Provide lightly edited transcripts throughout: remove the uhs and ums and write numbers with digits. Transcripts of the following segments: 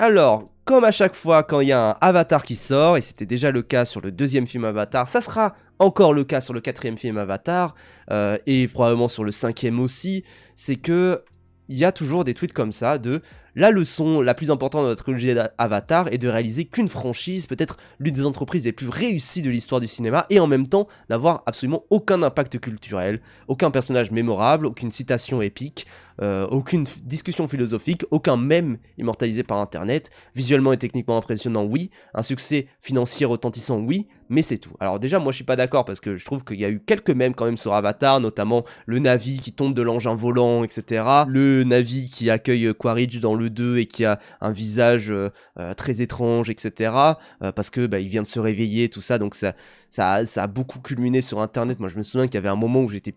Alors, comme à chaque fois quand il y a un Avatar qui sort, et c'était déjà le cas sur le deuxième film Avatar, ça sera encore le cas sur le quatrième film Avatar, et probablement sur le cinquième aussi, c'est que il y a toujours des tweets comme ça de la leçon la plus importante de la trilogie d'Avatar est de réaliser qu'une franchise, peut-être l'une des entreprises les plus réussies de l'histoire du cinéma, et en même temps n'avoir absolument aucun impact culturel, aucun personnage mémorable, aucune citation épique, aucune discussion philosophique, aucun mème immortalisé par internet, visuellement et techniquement impressionnant, oui, un succès financier retentissant, oui, mais c'est tout. Alors déjà, moi je suis pas d'accord parce que je trouve qu'il y a eu quelques mèmes quand même sur Avatar, notamment le Na'vi qui tombe de l'engin volant, etc. Le Na'vi qui accueille Quaritch dans le 2 et qui a un visage très étrange, etc. Parce que il vient de se réveiller, tout ça, donc ça a beaucoup culminé sur internet. Moi je me souviens qu'il y avait un moment où j'étais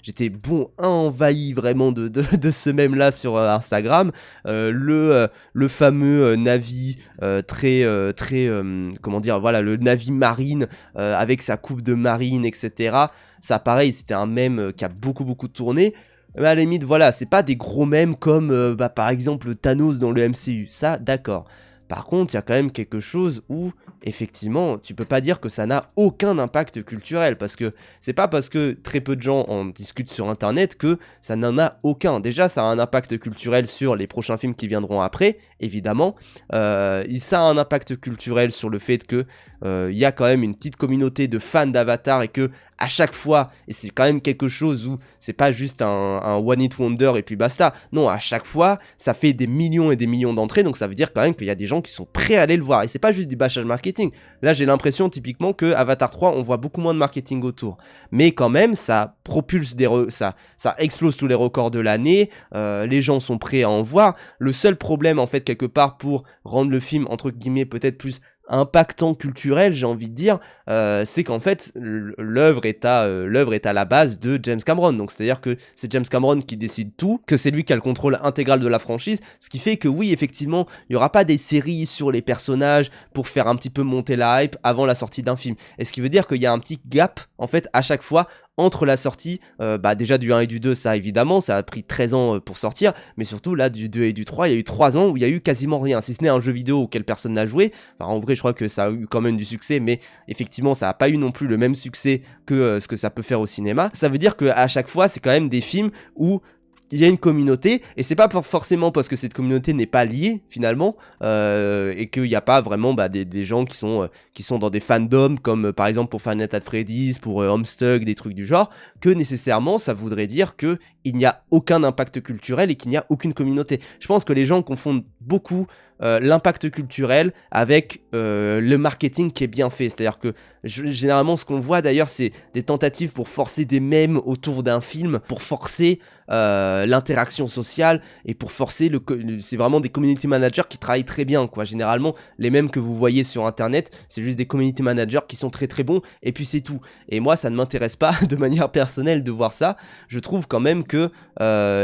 j'étais envahi vraiment de ce mème là sur Instagram. Le fameux Na'vi comment dire, voilà, le Na'vi marine avec sa coupe de marine, etc. Ça pareil, c'était un mème qui a beaucoup tourné. Mais à la limite, voilà, c'est pas des gros mèmes comme par exemple Thanos dans le MCU, ça d'accord. Par contre, il y a quand même quelque chose où, effectivement, tu peux pas dire que ça n'a aucun impact culturel, parce que c'est pas parce que très peu de gens en discutent sur internet que ça n'en a aucun. Déjà, ça a un impact culturel sur les prochains films qui viendront après, évidemment. Ça a un impact culturel sur le fait que il y a quand même une petite communauté de fans d'Avatar et que à chaque fois, et c'est quand même quelque chose où c'est pas juste un one hit wonder et puis basta. Non, à chaque fois, ça fait des millions et des millions d'entrées, donc ça veut dire quand même qu'il y a des gens qui sont prêts à aller le voir. Et c'est pas juste du bâchage marketing. Là, j'ai l'impression typiquement que Avatar 3, on voit beaucoup moins de marketing autour. Mais quand même, ça propulse ça explose tous les records de l'année. Les gens sont prêts à en voir. Le seul problème, en fait, quelque part, pour rendre le film, entre guillemets, peut-être plus impactant culturel, j'ai envie de dire, c'est qu'en fait l'œuvre est à la base de James Cameron, donc c'est à dire que c'est James Cameron qui décide tout, que c'est lui qui a le contrôle intégral de la franchise, ce qui fait que oui, effectivement, il n'y aura pas des séries sur les personnages pour faire un petit peu monter la hype avant la sortie d'un film, et ce qui veut dire qu'il y a un petit gap en fait à chaque fois entre la sortie, déjà du 1 et du 2, ça évidemment, ça a pris 13 ans pour sortir, mais surtout là du 2 et du 3, il y a eu 3 ans où il y a eu quasiment rien, si ce n'est un jeu vidéo auquel personne n'a joué. Enfin, en vrai, je crois que ça a eu quand même du succès, mais effectivement, ça n'a pas eu non plus le même succès que ce que ça peut faire au cinéma. Ça veut dire qu'à chaque fois, c'est quand même des films où il y a une communauté, et c'est pas forcément parce que cette communauté n'est pas liée finalement, et qu'il n'y a pas vraiment des gens qui sont dans des fandoms comme par exemple pour Five Nights at Freddy's, pour Homestuck, des trucs du genre, que nécessairement ça voudrait dire que il n'y a aucun impact culturel et qu'il n'y a aucune communauté. Je pense que les gens confondent beaucoup l'impact culturel avec le marketing qui est bien fait. C'est-à-dire que généralement ce qu'on voit d'ailleurs c'est des tentatives pour forcer des mèmes autour d'un film, pour forcer l'interaction sociale et pour forcer c'est vraiment des community managers qui travaillent très bien quoi. Généralement les mèmes que vous voyez sur internet c'est juste des community managers qui sont très bons et puis c'est tout. Et moi ça ne m'intéresse pas de manière personnelle de voir ça. Je trouve quand même que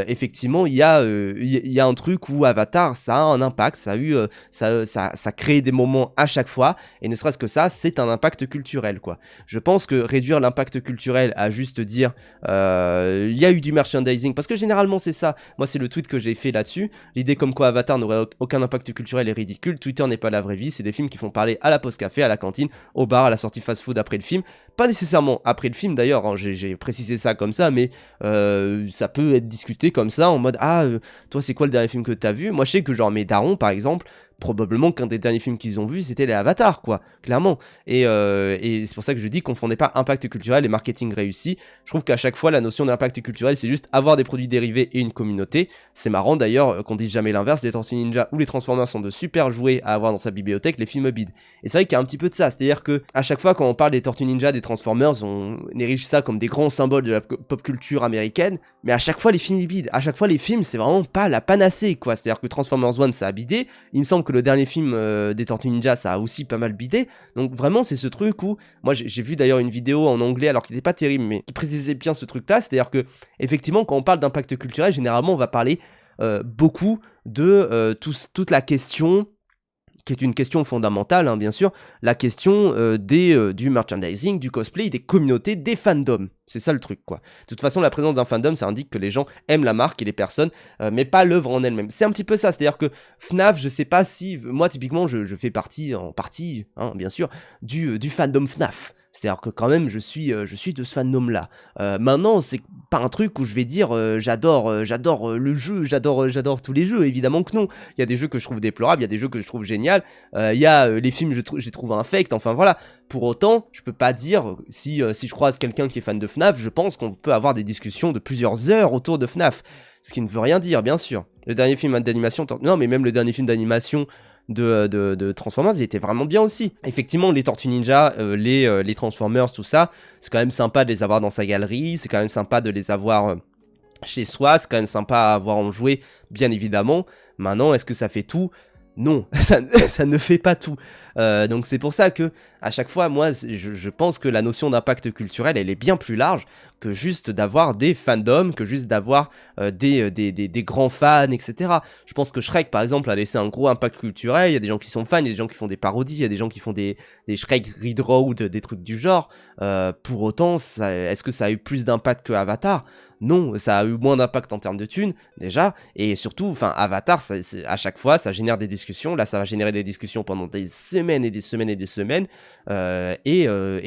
effectivement il y a un truc où Avatar ça a un impact, ça crée des moments à chaque fois, et ne serait-ce que ça, c'est un impact culturel, quoi. Je pense que réduire l'impact culturel à juste dire il y a eu du merchandising, parce que généralement c'est ça, moi c'est le tweet que j'ai fait là-dessus, l'idée comme quoi Avatar n'aurait aucun impact culturel est ridicule, Twitter n'est pas la vraie vie, c'est des films qui font parler à la pause café, à la cantine, au bar, à la sortie fast-food après le film, pas nécessairement après le film d'ailleurs, hein, j'ai précisé ça comme ça, mais ça peut être discuté comme ça, en mode toi c'est quoi le dernier film que t'as vu? Moi je sais que genre mes darons par exemple, probablement qu'un des derniers films qu'ils ont vu c'était les Avatars quoi, clairement, et c'est pour ça que je dis confondez pas impact culturel et marketing réussi. Je trouve qu'à chaque fois la notion d'impact culturel c'est juste avoir des produits dérivés et une communauté. C'est marrant d'ailleurs qu'on dise jamais l'inverse, les Tortues Ninja ou les Transformers sont de super jouets à avoir dans sa bibliothèque, les films bident, et c'est vrai qu'il y a un petit peu de ça, c'est à dire que à chaque fois quand on parle des Tortues Ninja, des Transformers, on érige ça comme des grands symboles de la pop culture américaine, mais à chaque fois les films ils bident, à chaque fois les films c'est vraiment pas la panacée quoi, c'est à dire que Transformers 1 ça a bidé, il me semble que le dernier film des Tortues Ninja ça a aussi pas mal bidé, donc vraiment c'est ce truc où, moi j'ai vu d'ailleurs une vidéo en anglais alors qu'il était pas terrible mais qui précisait bien ce truc là, c'est à dire que effectivement quand on parle d'impact culturel généralement on va parler beaucoup de toute la question qui est une question fondamentale, hein, bien sûr, la question du merchandising, du cosplay, des communautés, des fandoms. C'est ça le truc, quoi. De toute façon, la présence d'un fandom, ça indique que les gens aiment la marque et les personnes, mais pas l'œuvre en elle-même. C'est un petit peu ça, c'est-à-dire que FNAF, je sais pas si... Moi, typiquement, je fais partie, hein, bien sûr, du fandom FNAF. C'est-à-dire que quand même, je suis de ce fandom-là. Maintenant, c'est pas un truc où je vais dire j'adore le jeu, j'adore tous les jeux. Évidemment que non. Il y a des jeux que je trouve déplorables, il y a des jeux que je trouve géniaux. Il y a les films, je les trouve infects. Enfin voilà. Pour autant, je peux pas dire si je croise quelqu'un qui est fan de FNAF, je pense qu'on peut avoir des discussions de plusieurs heures autour de FNAF. Ce qui ne veut rien dire, bien sûr. Le dernier film d'animation, non, mais même le dernier film d'animation de Transformers, il était vraiment bien aussi. Effectivement, les Tortues Ninja, les Transformers, tout ça, c'est quand même sympa de les avoir dans sa galerie, c'est quand même sympa de les avoir chez soi, c'est quand même sympa à avoir en jouer, bien évidemment. Maintenant, est-ce que ça fait tout ? Non, ça ne fait pas tout. Donc c'est pour ça que à chaque fois, moi, je pense que la notion d'impact culturel, elle est bien plus large que juste d'avoir des fandoms, que juste d'avoir des grands fans, etc. Je pense que Shrek, par exemple, a laissé un gros impact culturel. Il y a des gens qui sont fans, il y a des gens qui font des parodies, il y a des gens qui font des Shrek Redraw, des trucs du genre. Pour autant, est-ce que ça a eu plus d'impact que Avatar ? Non, ça a eu moins d'impact en termes de thunes, déjà, et surtout, enfin, Avatar, à chaque fois, ça génère des discussions, là, ça va générer des discussions pendant des semaines et des semaines et des semaines, et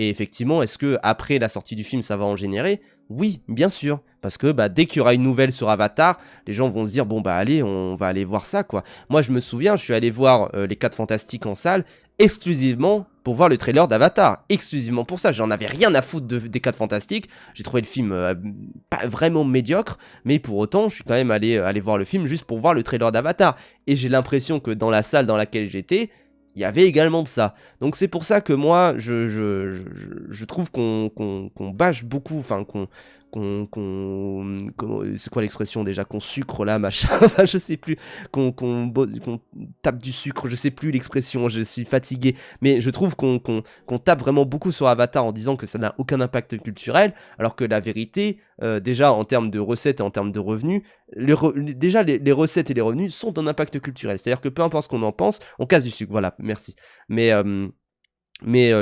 effectivement, est-ce que après la sortie du film, ça va en générer ? Oui, bien sûr, parce que dès qu'il y aura une nouvelle sur Avatar, les gens vont se dire, bon allez, on va aller voir ça, quoi. Moi, je me souviens, je suis allé voir les 4 Fantastiques en salle, exclusivement pour voir le trailer d'Avatar, exclusivement pour ça, j'en avais rien à foutre des 4 Fantastiques, j'ai trouvé le film pas vraiment médiocre, mais pour autant, je suis quand même allé voir le film juste pour voir le trailer d'Avatar, et j'ai l'impression que dans la salle dans laquelle j'étais, il y avait également de ça. Donc c'est pour ça que moi, je trouve qu'on bâche beaucoup, enfin c'est quoi l'expression déjà, qu'on sucre là, machin, enfin je sais plus, qu'on tape du sucre, je sais plus l'expression, je suis fatigué, mais je trouve qu'on tape vraiment beaucoup sur Avatar en disant que ça n'a aucun impact culturel, alors que la vérité, déjà en termes de recettes et en termes de revenus, déjà les recettes et les revenus sont d'un impact culturel, c'est-à-dire que peu importe ce qu'on en pense, on casse du sucre, voilà, merci, mais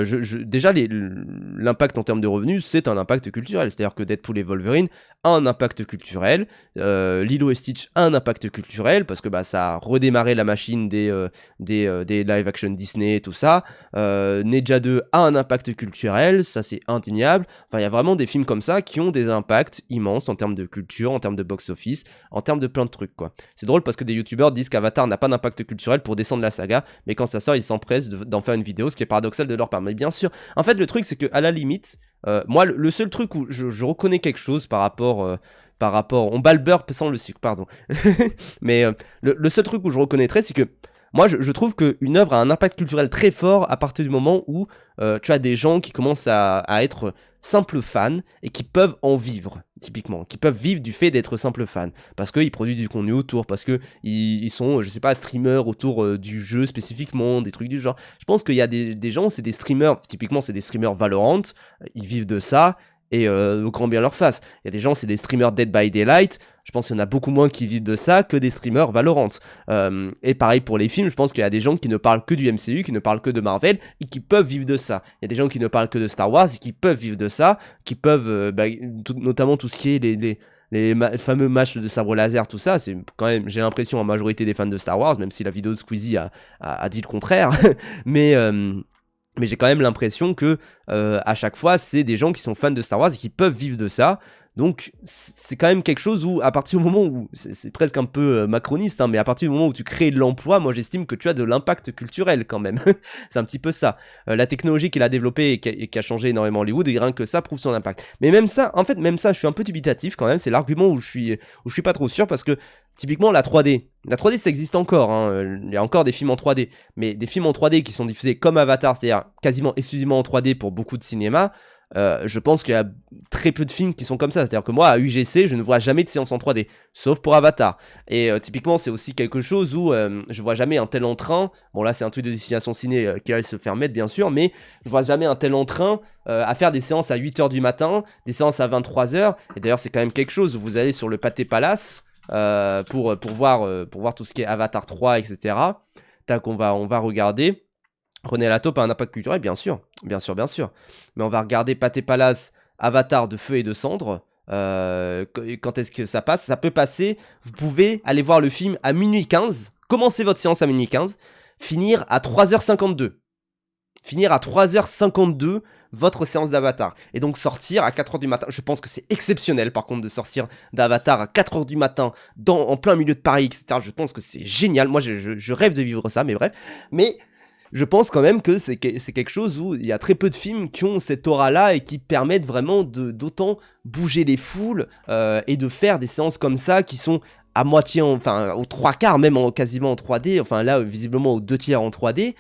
déjà, l'impact en termes de revenus, c'est un impact culturel. C'est-à-dire que Deadpool et Wolverine a un impact culturel. Lilo et Stitch a un impact culturel parce que ça a redémarré la machine des live-action Disney et tout ça. Ninja 2 a un impact culturel, ça c'est indéniable. Enfin, il y a vraiment des films comme ça qui ont des impacts immenses en termes de culture, en termes de box-office, en termes de plein de trucs, quoi. C'est drôle parce que des youtubeurs disent qu'Avatar n'a pas d'impact culturel pour descendre la saga, mais quand ça sort, ils s'empressent d'en faire une vidéo, ce qui est paradoxal de leur part. Mais bien sûr, en fait, le truc, c'est que à la limite, moi, le seul truc où je reconnais quelque chose par rapport, on bat le beurre sans le sucre, pardon. Mais le seul truc où je reconnaîtrais, c'est que moi, je trouve qu'une œuvre a un impact culturel très fort à partir du moment où tu as des gens qui commencent à être simples fans et qui peuvent en vivre, typiquement, qui peuvent vivre du fait d'être simples fans, parce qu'ils produisent du contenu autour, parce qu'ils sont, je sais pas, streamers autour du jeu spécifiquement, des trucs du genre. Je pense qu'il y a des gens, c'est des streamers, typiquement c'est des streamers Valorant, ils vivent de ça, et au grand bien leur face. Il y a des gens, c'est des streamers Dead by Daylight, je pense qu'il y en a beaucoup moins qui vivent de ça que des streamers Valorant. Et pareil pour les films, je pense qu'il y a des gens qui ne parlent que du MCU, qui ne parlent que de Marvel, et qui peuvent vivre de ça. Il y a des gens qui ne parlent que de Star Wars, et qui peuvent vivre de ça, qui peuvent, notamment tout ce qui est les fameux matchs de sabre laser, tout ça, c'est quand même, j'ai l'impression, en majorité des fans de Star Wars, même si la vidéo de Squeezie a dit le contraire, mais j'ai quand même l'impression que à chaque fois, c'est des gens qui sont fans de Star Wars et qui peuvent vivre de ça. Donc c'est quand même quelque chose où, à partir du moment où, c'est presque un peu macroniste, hein, mais à partir du moment où tu crées de l'emploi, moi j'estime que tu as de l'impact culturel quand même. C'est un petit peu ça. La technologie qu'il a développée et qui a changé énormément Hollywood, et rien que ça prouve son impact. Mais même ça, en fait, même ça, je suis un peu dubitatif quand même, c'est l'argument où je suis pas trop sûr, parce que typiquement la 3D ça existe encore, hein. Il y a encore des films en 3D, mais des films en 3D qui sont diffusés comme Avatar, c'est-à-dire quasiment exclusivement en 3D pour beaucoup de cinéma, je pense qu'il y a très peu de films qui sont comme ça, c'est-à-dire que moi à UGC je ne vois jamais de séance en 3D, sauf pour Avatar, et typiquement c'est aussi quelque chose où je vois jamais un tel entrain, bon là c'est un truc de destination ciné qui va se faire mettre bien sûr, mais je vois jamais un tel entrain à faire des séances à 8h du matin, des séances à 23h, et d'ailleurs c'est quand même quelque chose où vous allez sur le Pathé Palace pour voir tout ce qui est Avatar 3, etc. Tac, on va regarder. René Latope a un impact culturel, bien sûr, bien sûr, bien sûr. Mais on va regarder Pathé Palace, Avatar de feu et de cendres. Quand est-ce que ça passe? Ça peut passer, vous pouvez aller voir le film à minuit 15, commencer votre séance à minuit 15, finir à 3h52. Finir à 3h52 votre séance d'Avatar. Et donc sortir à 4h du matin. Je pense que c'est exceptionnel par contre de sortir d'Avatar à 4h du matin en plein milieu de Paris, etc. Je pense que c'est génial. Moi je rêve de vivre ça, mais bref. Mais je pense quand même que c'est quelque chose où il y a très peu de films qui ont cette aura-là et qui permettent vraiment d'autant bouger les foules et de faire des séances comme ça qui sont à moitié, enfin aux 3/4, même quasiment en 3D, enfin là visiblement aux 2/3 en 3D,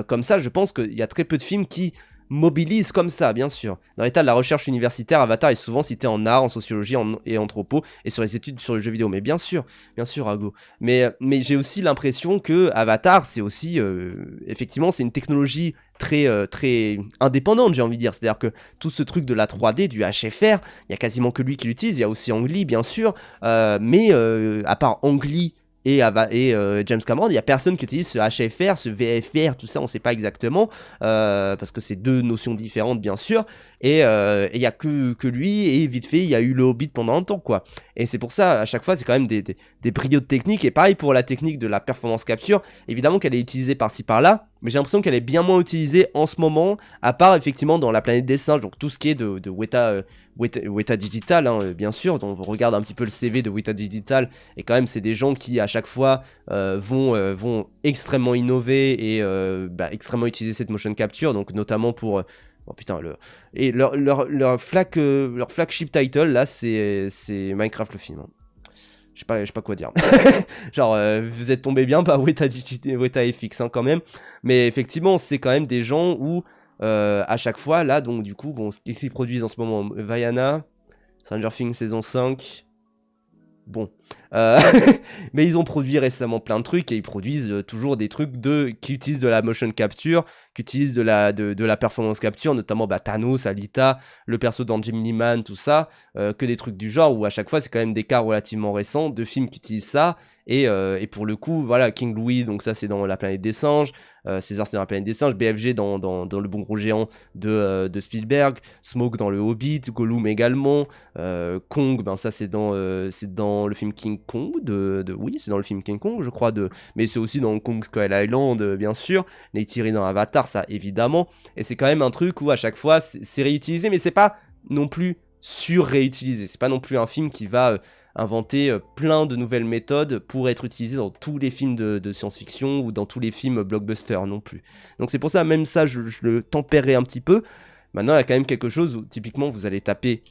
comme ça je pense qu'il y a très peu de films qui mobilisent comme ça, bien sûr. Dans l'état de la recherche universitaire, Avatar est souvent cité en art, en sociologie et anthropo, et sur les études sur le jeu vidéo, mais bien sûr, Ago. Mais j'ai aussi l'impression que Avatar, c'est aussi, effectivement, c'est une technologie très indépendante, j'ai envie de dire. C'est-à-dire que tout ce truc de la 3D, du HFR, il y a quasiment que lui qui l'utilise. Il y a aussi Ang Lee, bien sûr, mais à part Ang Lee et James Cameron, il n'y a personne qui utilise ce HFR, ce VFR, tout ça, on ne sait pas exactement, parce que c'est deux notions différentes, bien sûr, et il n'y a que lui, et vite fait, il y a eu le Hobbit pendant un temps, quoi. Et c'est pour ça, à chaque fois, c'est quand même des brillots de technique, et pareil pour la technique de la performance capture, évidemment qu'elle est utilisée par-ci par-là, mais j'ai l'impression qu'elle est bien moins utilisée en ce moment, à part effectivement dans la planète des singes, donc tout ce qui est de Weta Digital, hein, bien sûr, donc on regarde un petit peu le CV de Weta Digital, et quand même c'est des gens qui à chaque fois vont extrêmement innover et extrêmement utiliser cette motion capture, donc notamment pour... oh putain, leur flagship title là c'est Minecraft le film, hein. Je sais pas quoi dire. Genre, vous êtes tombé bien, bah Weta FX hein, quand même. Mais effectivement, c'est quand même des gens où, à chaque fois, là, donc du coup, bon, qu'est-ce qu'ils produisent en ce moment? Vaiana, Stranger Things saison 5. Bon. Mais ils ont produit récemment plein de trucs et ils produisent toujours des trucs qui utilisent de la motion capture, qui utilisent de la performance capture, notamment Thanos, Alita, le perso d'Angie Man, tout ça, que des trucs du genre où à chaque fois c'est quand même des cas relativement récents de films qui utilisent ça. Et pour le coup, voilà, King Louis, donc ça c'est dans La Planète des Singes, César c'est dans La Planète des Singes, BFG dans Le Bon Gros Géant de Spielberg, Smoke dans Le Hobbit, Gollum également, Kong, ben ça c'est dans le film King Kong, oui c'est dans le film King Kong je crois, mais c'est aussi dans Kong Skull Island bien sûr, Neytiri dans Avatar ça évidemment, et c'est quand même un truc où à chaque fois c'est réutilisé, mais c'est pas non plus sur-réutilisé, c'est pas non plus un film qui va... inventer plein de nouvelles méthodes pour être utilisées dans tous les films de science-fiction ou dans tous les films blockbusters non plus. Donc c'est pour ça, même ça, je le tempérerai un petit peu. Maintenant, il y a quand même quelque chose où, typiquement, vous allez taper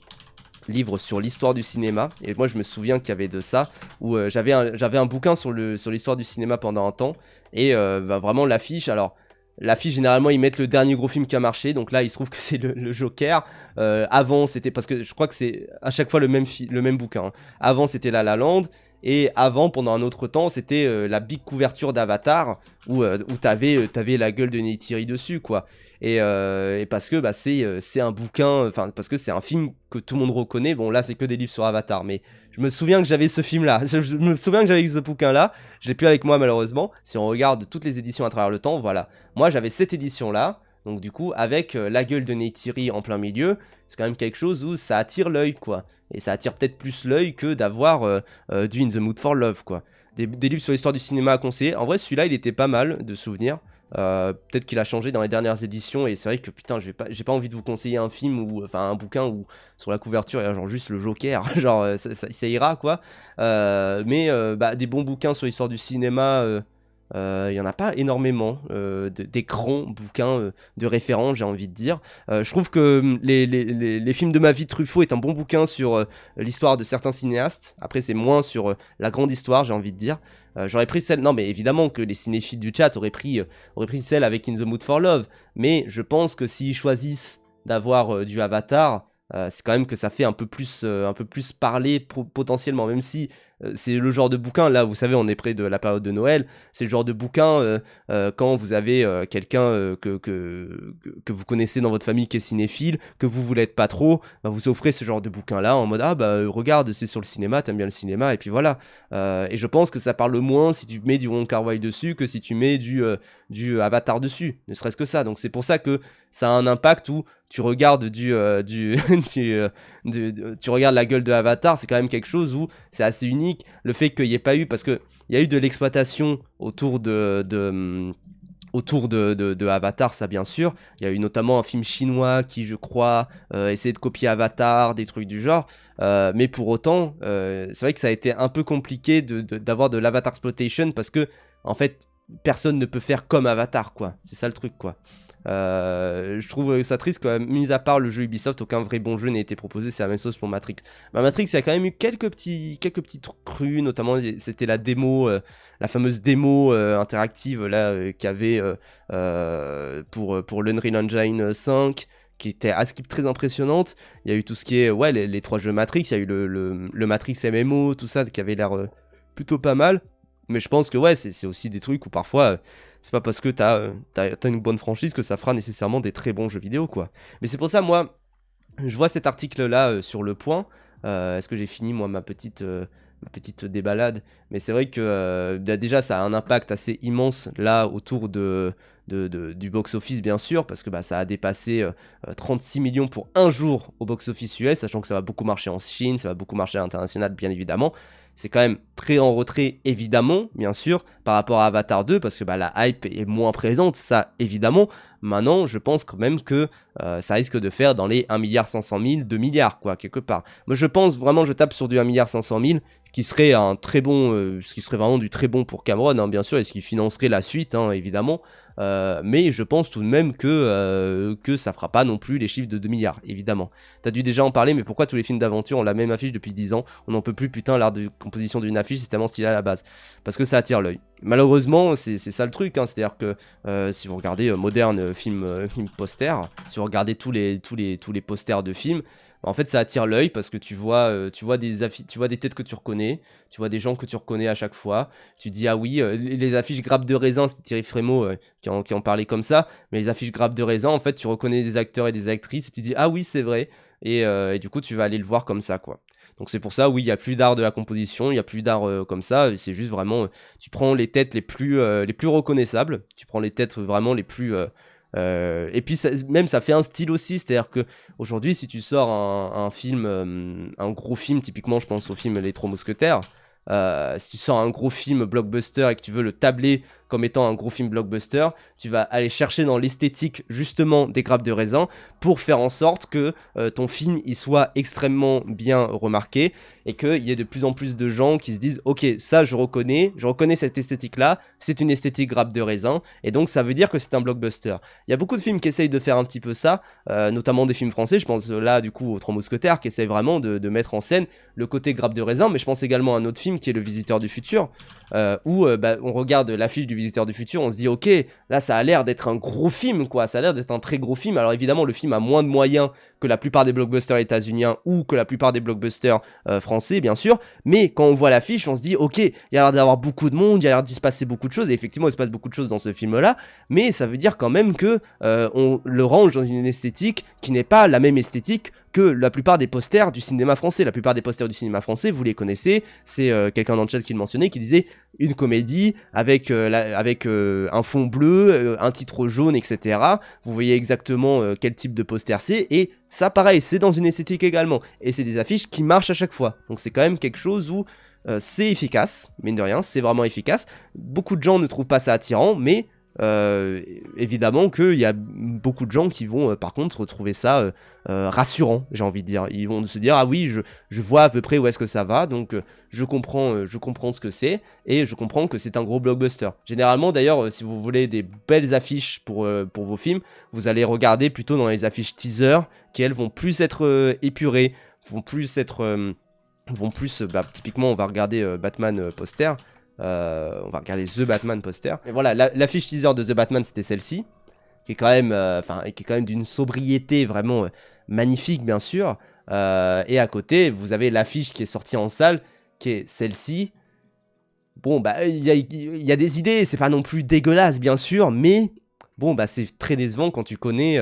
livre sur l'histoire du cinéma, et moi je me souviens qu'il y avait de ça, où j'avais un bouquin sur l'histoire du cinéma pendant un temps, et vraiment l'affiche, alors... L'affiche, généralement, ils mettent le dernier gros film qui a marché. Donc là, il se trouve que c'est le Joker. Avant, c'était... Parce que je crois que c'est à chaque fois le même bouquin, hein. Avant, c'était La La Land. Et avant, pendant un autre temps, c'était la big couverture d'Avatar. Où t'avais la gueule de Neytiri dessus, quoi. Et parce que c'est un bouquin... Enfin, parce que c'est un film que tout le monde reconnaît. Bon, là, c'est que des livres sur Avatar. Mais je me souviens que j'avais ce film-là. Je me souviens que j'avais ce bouquin-là. Je l'ai plus avec moi, malheureusement. Si on regarde toutes les éditions à travers le temps, voilà. Moi, j'avais cette édition-là, donc du coup, avec la gueule de Neytiri en plein milieu, c'est quand même quelque chose où ça attire l'œil, quoi. Et ça attire peut-être plus l'œil que d'avoir du In the Mood for Love, quoi. Des livres sur l'histoire du cinéma à conseiller. En vrai, celui-là, il était pas mal de souvenirs. Peut-être qu'il a changé dans les dernières éditions, et c'est vrai que putain, j'ai pas envie de vous conseiller un film ou enfin un bouquin où sur la couverture il y a genre juste le Joker, genre ça ira, quoi. Mais des bons bouquins sur l'histoire du cinéma. Il y en a pas énormément, des grands bouquins de référence, j'ai envie de dire. Je trouve que les films de ma vie de Truffaut est un bon bouquin sur l'histoire de certains cinéastes. Après, c'est moins sur la grande histoire, j'ai envie de dire. J'aurais pris celle... Non, mais évidemment que les cinéphiles du chat auraient pris celle avec In the Mood for Love. Mais je pense que s'ils choisissent d'avoir du Avatar... c'est quand même que ça fait un peu plus parler potentiellement, même si c'est le genre de bouquin, là vous savez on est près de la période de Noël, c'est le genre de bouquin quand vous avez quelqu'un que vous connaissez dans votre famille qui est cinéphile, que vous l'êtes pas trop, bah, vous offrez ce genre de bouquin là en mode ah bah regarde c'est sur le cinéma, t'aimes bien le cinéma et puis voilà. Et je pense que ça parle moins si tu mets du Wong Kar-wai dessus que si tu mets du Avatar dessus, ne serait-ce que ça. Donc c'est pour ça que ça a un impact où tu regardes tu regardes la gueule de Avatar, c'est quand même quelque chose où c'est assez unique. Le fait qu'il n'y ait pas eu, parce que il y a eu de l'exploitation autour de Avatar, ça bien sûr. Il y a eu notamment un film chinois qui, je crois, essayait de copier Avatar, des trucs du genre. Mais pour autant, c'est vrai que ça a été un peu compliqué d'avoir de l'Avatar exploitation parce que, en fait, personne ne peut faire comme Avatar, quoi. C'est ça le truc, quoi. Je trouve ça triste quand même, mis à part le jeu Ubisoft, aucun vrai bon jeu n'a été proposé, c'est la même chose pour Matrix. Bah, Matrix, il y a quand même eu quelques petits trucs crus, notamment c'était la démo, la fameuse démo interactive là qu'il y avait pour l'Unreal Engine 5, qui était à skip très impressionnante. Il y a eu tout ce qui est, ouais, les 3 jeux Matrix, il y a eu le Matrix MMO, tout ça, qui avait l'air plutôt pas mal. Mais je pense que ouais, c'est aussi des trucs où parfois, c'est pas parce que t'as une bonne franchise que ça fera nécessairement des très bons jeux vidéo, quoi. Mais c'est pour ça, moi, je vois cet article-là sur Le Point. Est-ce que j'ai fini, moi, ma petite déballade? Mais c'est vrai que déjà, ça a un impact assez immense, là, autour du box-office, bien sûr, parce que bah, ça a dépassé 36 millions pour un jour au box-office US, sachant que ça va beaucoup marcher en Chine, ça va beaucoup marcher à l'international, bien évidemment. C'est quand même très en retrait, évidemment, bien sûr, par rapport à Avatar 2, parce que bah, la hype est moins présente, ça, évidemment. Maintenant, je pense quand même que ça risque de faire dans les 1,5 milliard, 2 milliards, quoi, quelque part. Moi, je pense vraiment, je tape sur du 1,5 milliard, qui serait un très bon, ce qui serait vraiment du très bon pour Cameron, hein, bien sûr, et ce qui financerait la suite, hein, évidemment. Mais je pense tout de même que ça fera pas non plus les chiffres de 2 milliards, évidemment. T'as dû déjà en parler, mais pourquoi tous les films d'aventure ont la même affiche depuis 10 ans? On n'en peut plus, putain, l'art de composition d'une affiche, c'est tellement stylé à la base. Parce que ça attire l'œil. Malheureusement, c'est ça le truc, hein, c'est-à-dire que si vous regardez moderne film poster, si vous regardez tous les posters de films, en fait ça attire l'œil parce que tu vois des affiches, tu vois des têtes que tu reconnais, tu vois des gens que tu reconnais à chaque fois, tu dis ah oui, les affiches grappes de raisin, c'était Thierry Frémaux qui en parlait comme ça, mais les affiches grappes de raisin, en fait tu reconnais des acteurs et des actrices et tu dis ah oui c'est vrai, et du coup tu vas aller le voir comme ça, quoi. Donc c'est pour ça, oui, il n'y a plus d'art de la composition, il n'y a plus d'art comme ça, c'est juste vraiment, tu prends les têtes les plus reconnaissables, tu prends les têtes vraiment les plus... et puis même ça fait un style aussi, c'est-à-dire que aujourd'hui si tu sors un film, un gros film, typiquement je pense au film Les Trois Mousquetaires, si tu sors un gros film blockbuster et que tu veux le tabler comme étant un gros film blockbuster, tu vas aller chercher dans l'esthétique justement des grappes de raisin pour faire en sorte que ton film il soit extrêmement bien remarqué et qu'il y ait de plus en plus de gens qui se disent ok ça je reconnais cette esthétique là, c'est une esthétique grappe de raisin et donc ça veut dire que c'est un blockbuster. Il y a beaucoup de films qui essayent de faire un petit peu ça, notamment des films français, je pense là du coup aux Trois Mousquetaires qui essayent vraiment de mettre en scène le côté grappe de raisin, mais je pense également à un autre film qui est Le Visiteur du Futur, où on regarde l'affiche du Visiteur du Futur, on se dit ok, là ça a l'air d'être un gros film, quoi, ça a l'air d'être un très gros film. Alors évidemment le film a moins de moyens que la plupart des blockbusters états-uniens ou que la plupart des blockbusters français bien sûr, mais quand on voit l'affiche on se dit ok, il y a l'air d'avoir beaucoup de monde, il y a l'air d'y se passer beaucoup de choses, et effectivement il se passe beaucoup de choses dans ce film là, mais ça veut dire quand même que on le range dans une esthétique qui n'est pas la même esthétique que la plupart des posters du cinéma français. La plupart des posters du cinéma français, vous les connaissez, c'est quelqu'un dans le chat qui le mentionnait, qui disait une comédie avec un fond bleu, un titre jaune, etc. Vous voyez exactement quel type de poster c'est, et ça pareil, c'est dans une esthétique également, et c'est des affiches qui marchent à chaque fois, donc c'est quand même quelque chose où c'est efficace, mine de rien, c'est vraiment efficace. Beaucoup de gens ne trouvent pas ça attirant, mais évidemment qu'il y a beaucoup de gens qui vont par contre trouver ça rassurant, j'ai envie de dire. Ils vont se dire ah oui, je vois à peu près où est-ce que ça va, donc je comprends ce que c'est, et je comprends que c'est un gros blockbuster. Généralement d'ailleurs, si vous voulez des belles affiches pour vos films, vous allez regarder plutôt dans les affiches teaser, qui elles vont plus être épurées, vont plus être... typiquement on va regarder Batman poster. On va regarder The Batman poster. Et voilà, l'affiche teaser de The Batman, c'était celle-ci. qui est quand même, qui est quand même d'une sobriété vraiment magnifique, bien sûr. Et à côté, vous avez l'affiche qui est sortie en salle, qui est celle-ci. Bon, bah, il y a des idées, c'est pas non plus dégueulasse, bien sûr, mais bon, bah, c'est très décevant quand tu connais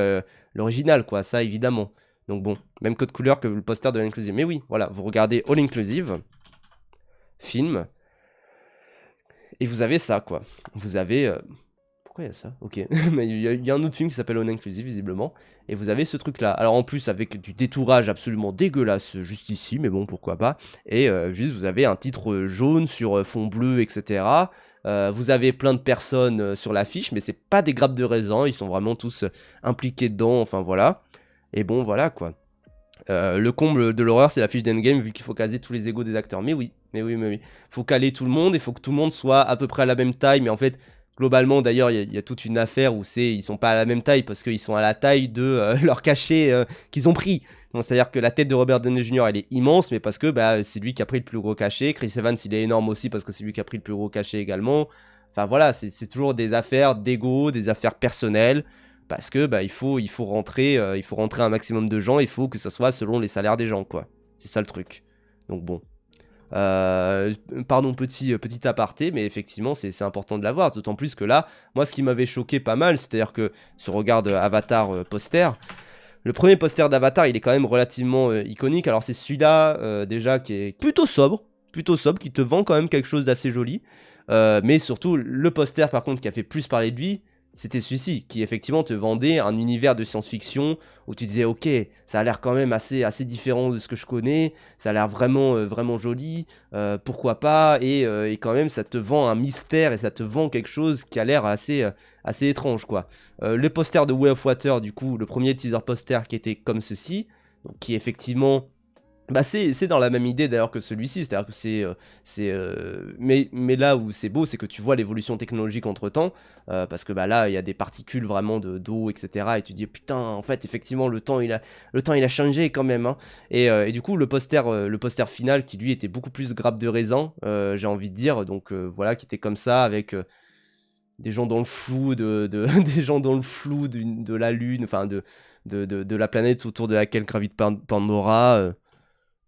l'original, quoi, ça, évidemment. Donc bon, même code couleur que le poster de All Inclusive. Mais oui, voilà, vous regardez All Inclusive, film, et vous avez ça, quoi. Vous avez... Pourquoi il y a ça? Ok. Mais il y a un autre film qui s'appelle All Inclusive, visiblement. Et vous avez ce truc-là. Alors en plus, avec du détourage absolument dégueulasse juste ici, mais bon, pourquoi pas. Et juste, vous avez un titre jaune sur fond bleu, etc. Vous avez plein de personnes sur l'affiche, mais c'est pas des grappes de raisin. Ils sont vraiment tous impliqués dedans, enfin voilà. Et bon, voilà, quoi. Le comble de l'horreur, c'est la fiche d'Endgame, vu qu'il faut caser tous les égos des acteurs. Mais oui, mais oui, mais oui. Faut caler tout le monde, il faut que tout le monde soit à peu près à la même taille, mais en fait... Globalement, d'ailleurs, il y a toute une affaire où ils sont pas à la même taille parce qu'ils sont à la taille de leur cachet qu'ils ont pris. C'est-à-dire que la tête de Robert Downey Jr. elle est immense, mais parce que bah, c'est lui qui a pris le plus gros cachet. Chris Evans, il est énorme aussi parce que c'est lui qui a pris le plus gros cachet également. Enfin voilà, c'est toujours des affaires d'ego, des affaires personnelles, parce que bah, il faut rentrer un maximum de gens. Il faut que ça soit selon les salaires des gens, quoi. C'est ça le truc. Donc bon. Pardon, petit aparté, mais effectivement c'est important de l'avoir, d'autant plus que là, moi ce qui m'avait choqué pas mal, c'est-à-dire que ce regard de Avatar poster, le premier poster d'Avatar il est quand même relativement iconique. Alors c'est celui-là déjà qui est plutôt sobre, qui te vend quand même quelque chose d'assez joli, mais surtout le poster par contre qui a fait plus parler de lui, c'était celui-ci, qui effectivement te vendait un univers de science-fiction où tu disais ok, ça a l'air quand même assez différent de ce que je connais, ça a l'air vraiment, vraiment joli, pourquoi pas, et quand même ça te vend un mystère et ça te vend quelque chose qui a l'air assez étrange, quoi. Le poster de Way of Water, du coup, le premier teaser poster qui était comme ceci, donc qui effectivement... Bah c'est dans la même idée d'ailleurs que celui-ci, c'est-à-dire que mais là où c'est beau, c'est que tu vois l'évolution technologique entre-temps, parce que bah là, il y a des particules vraiment d'eau, etc. Et tu te dis, putain, en fait, effectivement, le temps, il a changé quand même, hein. Et du coup, le poster final, qui lui était beaucoup plus grappe de raisin, j'ai envie de dire, donc voilà, qui était comme ça, avec... des gens dans le flou des gens dans le flou de la lune, enfin de la planète autour de laquelle gravite Pandora.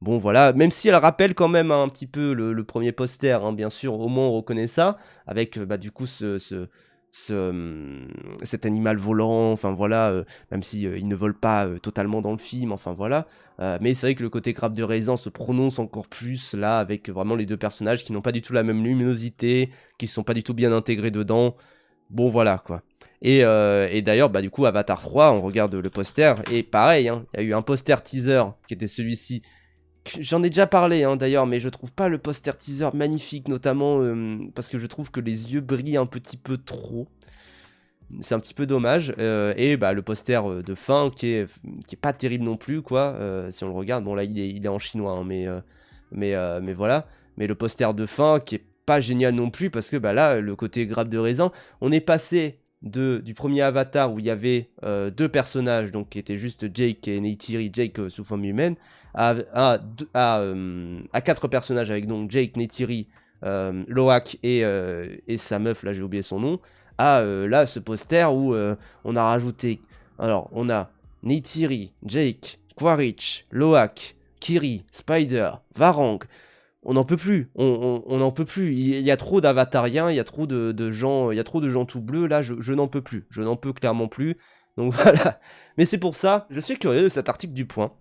Bon voilà, même si elle rappelle quand même un petit peu le premier poster, hein, bien sûr, au moins on reconnaît ça, avec bah, du coup cet animal volant, enfin voilà, même si il ne vole pas totalement dans le film, enfin voilà, mais c'est vrai que le côté grappe de raisin se prononce encore plus là, avec vraiment les deux personnages qui n'ont pas du tout la même luminosité, qui ne sont pas du tout bien intégrés dedans, bon voilà quoi. Et d'ailleurs, bah, du coup, Avatar 3, on regarde le poster, et pareil, hein, il y a eu un poster teaser qui était celui-ci. J'en ai déjà parlé hein, d'ailleurs, mais je trouve pas le poster teaser magnifique, notamment parce que je trouve que les yeux brillent un petit peu trop. C'est un petit peu dommage. Et bah, le poster de fin qui est pas terrible non plus, quoi. Si on le regarde, bon là il est en chinois, hein, mais voilà. Mais le poster de fin qui est pas génial non plus, parce que bah, là, le côté grappe de raisin, on est passé du premier Avatar où il y avait deux personnages, donc qui étaient juste Jake et Neytiri, Jake sous forme humaine, à quatre personnages avec donc Jake, Neytiri, Loak et sa meuf, là j'ai oublié son nom, à là ce poster où on a rajouté, alors on a Neytiri, Jake, Quaritch, Loak, Kiri, Spider, Varang. On n'en peut plus, on n'en peut plus. Il y a trop d'avatariens, il y a trop de gens, il y a trop de gens tout bleus. Là, je n'en peux plus, je n'en peux clairement plus. Donc voilà. Mais c'est pour ça, je suis curieux de cet article du Point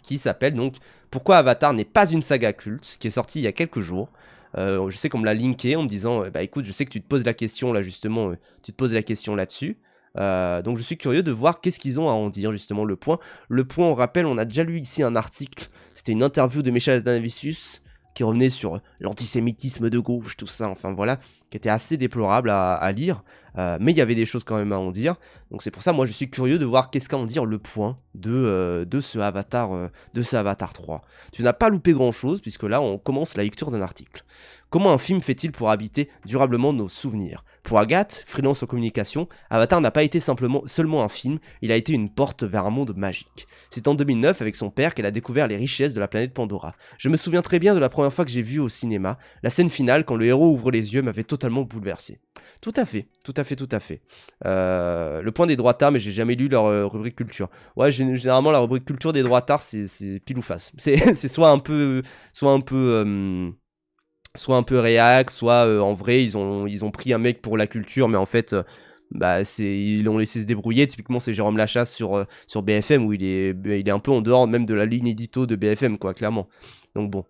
qui s'appelle donc Pourquoi Avatar n'est pas une saga culte, qui est sorti il y a quelques jours. Je sais qu'on me l'a linké en me disant, bah écoute, je sais que tu te poses la question là justement, tu te poses la question là-dessus. Donc je suis curieux de voir qu'est-ce qu'ils ont à en dire justement le Point. Le Point, on rappelle, on a déjà lu ici un article, c'était une interview de Michel Hazanavicius qui revenait sur l'antisémitisme de gauche, tout ça, enfin voilà, qui était assez déplorable à lire, mais il y avait des choses quand même à en dire, donc c'est pour ça, moi je suis curieux de voir qu'est-ce qu'a à en dire le Point de ce Avatar 3. Tu n'as pas loupé grand-chose, puisque là on commence la lecture d'un article. Comment un film fait-il pour habiter durablement nos souvenirs? Pour Agathe, freelance en communication, Avatar n'a pas été seulement un film, il a été une porte vers un monde magique. C'est en 2009, avec son père, qu'elle a découvert les richesses de la planète Pandora. Je me souviens très bien de la première fois que j'ai vu au cinéma, la scène finale, quand le héros ouvre les yeux, m'avait totalement totalement bouleversé. Tout à fait, tout à fait, tout à fait. Le point des droits mais j'ai jamais lu leur rubrique culture. Ouais, généralement la rubrique culture des droits c'est pile ou face. C'est soit un peu, soit un peu réac, soit en vrai ils ont pris un mec pour la culture, mais en fait bah ils l'ont laissé se débrouiller. Typiquement c'est Jérôme Lachasse sur BFM où il est un peu en dehors même de la ligne édito de BFM quoi, clairement. Donc bon.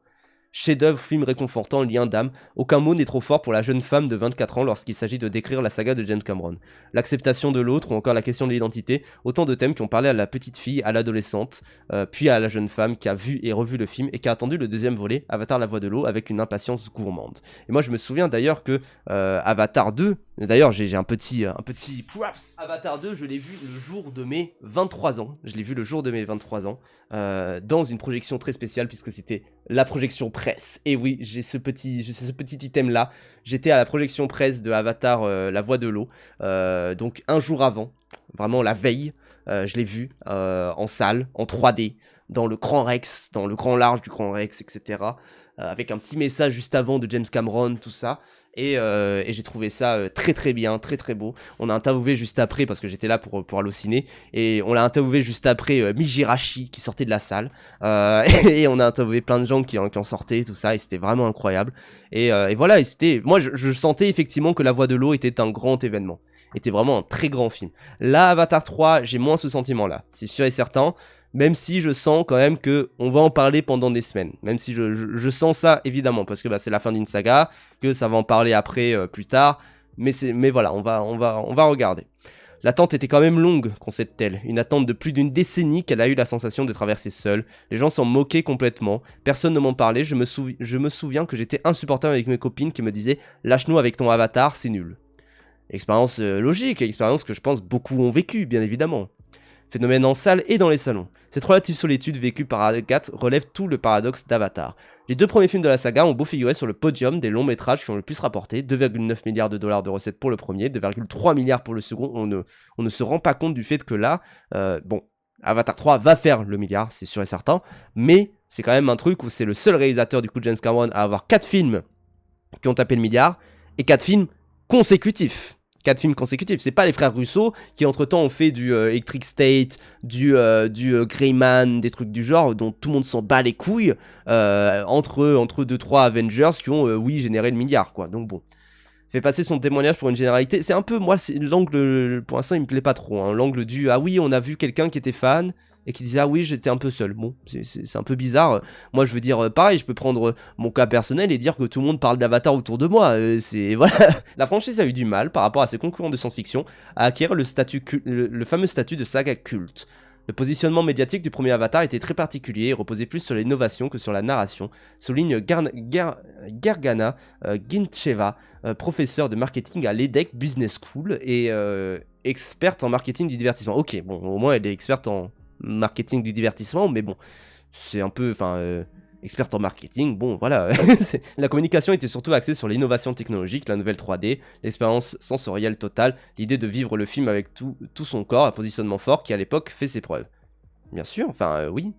Chef-d'œuvre, film réconfortant, lien d'âme, aucun mot n'est trop fort pour la jeune femme de 24 ans lorsqu'il s'agit de décrire la saga de James Cameron. L'acceptation de l'autre ou encore la question de l'identité, autant de thèmes qui ont parlé à la petite fille, à l'adolescente, puis à la jeune femme qui a vu et revu le film et qui a attendu le deuxième volet, Avatar la voix de l'eau, avec une impatience gourmande. Et moi je me souviens d'ailleurs que Avatar 2, d'ailleurs j'ai un petit props. Avatar 2, je l'ai vu le jour de mes 23 ans, dans une projection très spéciale puisque c'était la projection presse. Et oui, j'ai ce petit item là. J'étais à la projection presse de Avatar la voix de l'eau. Donc un jour avant, vraiment la veille, je l'ai vu en salle, en 3D, dans le grand Rex, dans le grand large du grand Rex, etc. Avec un petit message juste avant de James Cameron, tout ça. Et j'ai trouvé ça très très bien, très très beau. On a interviewé juste après, parce que j'étais là pour aller au ciné, et on l'a interviewé juste après Mijirashi qui sortait de la salle, et on a interviewé plein de gens qui en sortaient, tout ça, et c'était vraiment incroyable. Et voilà, et c'était, moi je sentais effectivement que La Voix de l'eau était un grand événement, était vraiment un très grand film. Là, Avatar 3, j'ai moins ce sentiment-là, c'est sûr et certain. Même si je sens quand même que on va en parler pendant des semaines. Même si je sens ça, évidemment, parce que bah, c'est la fin d'une saga, que ça va en parler après, plus tard. Mais voilà, on va regarder. L'attente était quand même longue, concède-t-elle. Une attente de plus d'une décennie qu'elle a eu la sensation de traverser seule. Les gens s'en moquaient complètement. Personne ne m'en parlait. Je me souviens que j'étais insupportable avec mes copines qui me disaient « Lâche-nous avec ton avatar, c'est nul ». Expérience logique, expérience que je pense beaucoup ont vécu, bien évidemment. Phénomène en salle et dans les salons. Cette relative solitude vécue par Agathe relève tout le paradoxe d'Avatar. Les deux premiers films de la saga ont beau figurer sur le podium des longs métrages qui ont le plus rapporté, 2,9 milliards de dollars de recettes pour le premier, 2,3 milliards pour le second, on ne se rend pas compte du fait que là, bon, Avatar 3 va faire le milliard, c'est sûr et certain, mais c'est quand même un truc où c'est le seul réalisateur du coup James Cameron à avoir 4 films qui ont tapé le milliard, et 4 films consécutifs. 4 films consécutifs, c'est pas les frères Russo qui entre temps ont fait du Electric State, du Greyman, des trucs du genre dont tout le monde s'en bat les couilles entre 2-3 Avengers qui ont oui généré le milliard quoi, donc bon. Fait passer son témoignage pour une généralité, c'est un peu, moi c'est l'angle, pour l'instant il me plaît pas trop, hein, l'angle du ah oui on a vu quelqu'un qui était fan et qui disait ah oui j'étais un peu seul, bon c'est un peu bizarre, moi je veux dire pareil je peux prendre mon cas personnel et dire que tout le monde parle d'Avatar autour de moi, c'est voilà. La franchise a eu du mal par rapport à ses concurrents de science-fiction à acquérir le fameux statut de saga culte. Le positionnement médiatique du premier Avatar était très particulier et reposait plus sur l'innovation que sur la narration, souligne Gergana Gincheva, professeur de marketing à l'EDEC Business School et experte en marketing du divertissement. Ok, bon, au moins elle est experte en marketing du divertissement, mais bon, c'est un peu, experte en marketing, bon voilà. La communication était surtout axée sur l'innovation technologique, la nouvelle 3D, l'expérience sensorielle totale, l'idée de vivre le film avec tout son corps, un positionnement fort qui à l'époque fait ses preuves. Bien sûr, oui.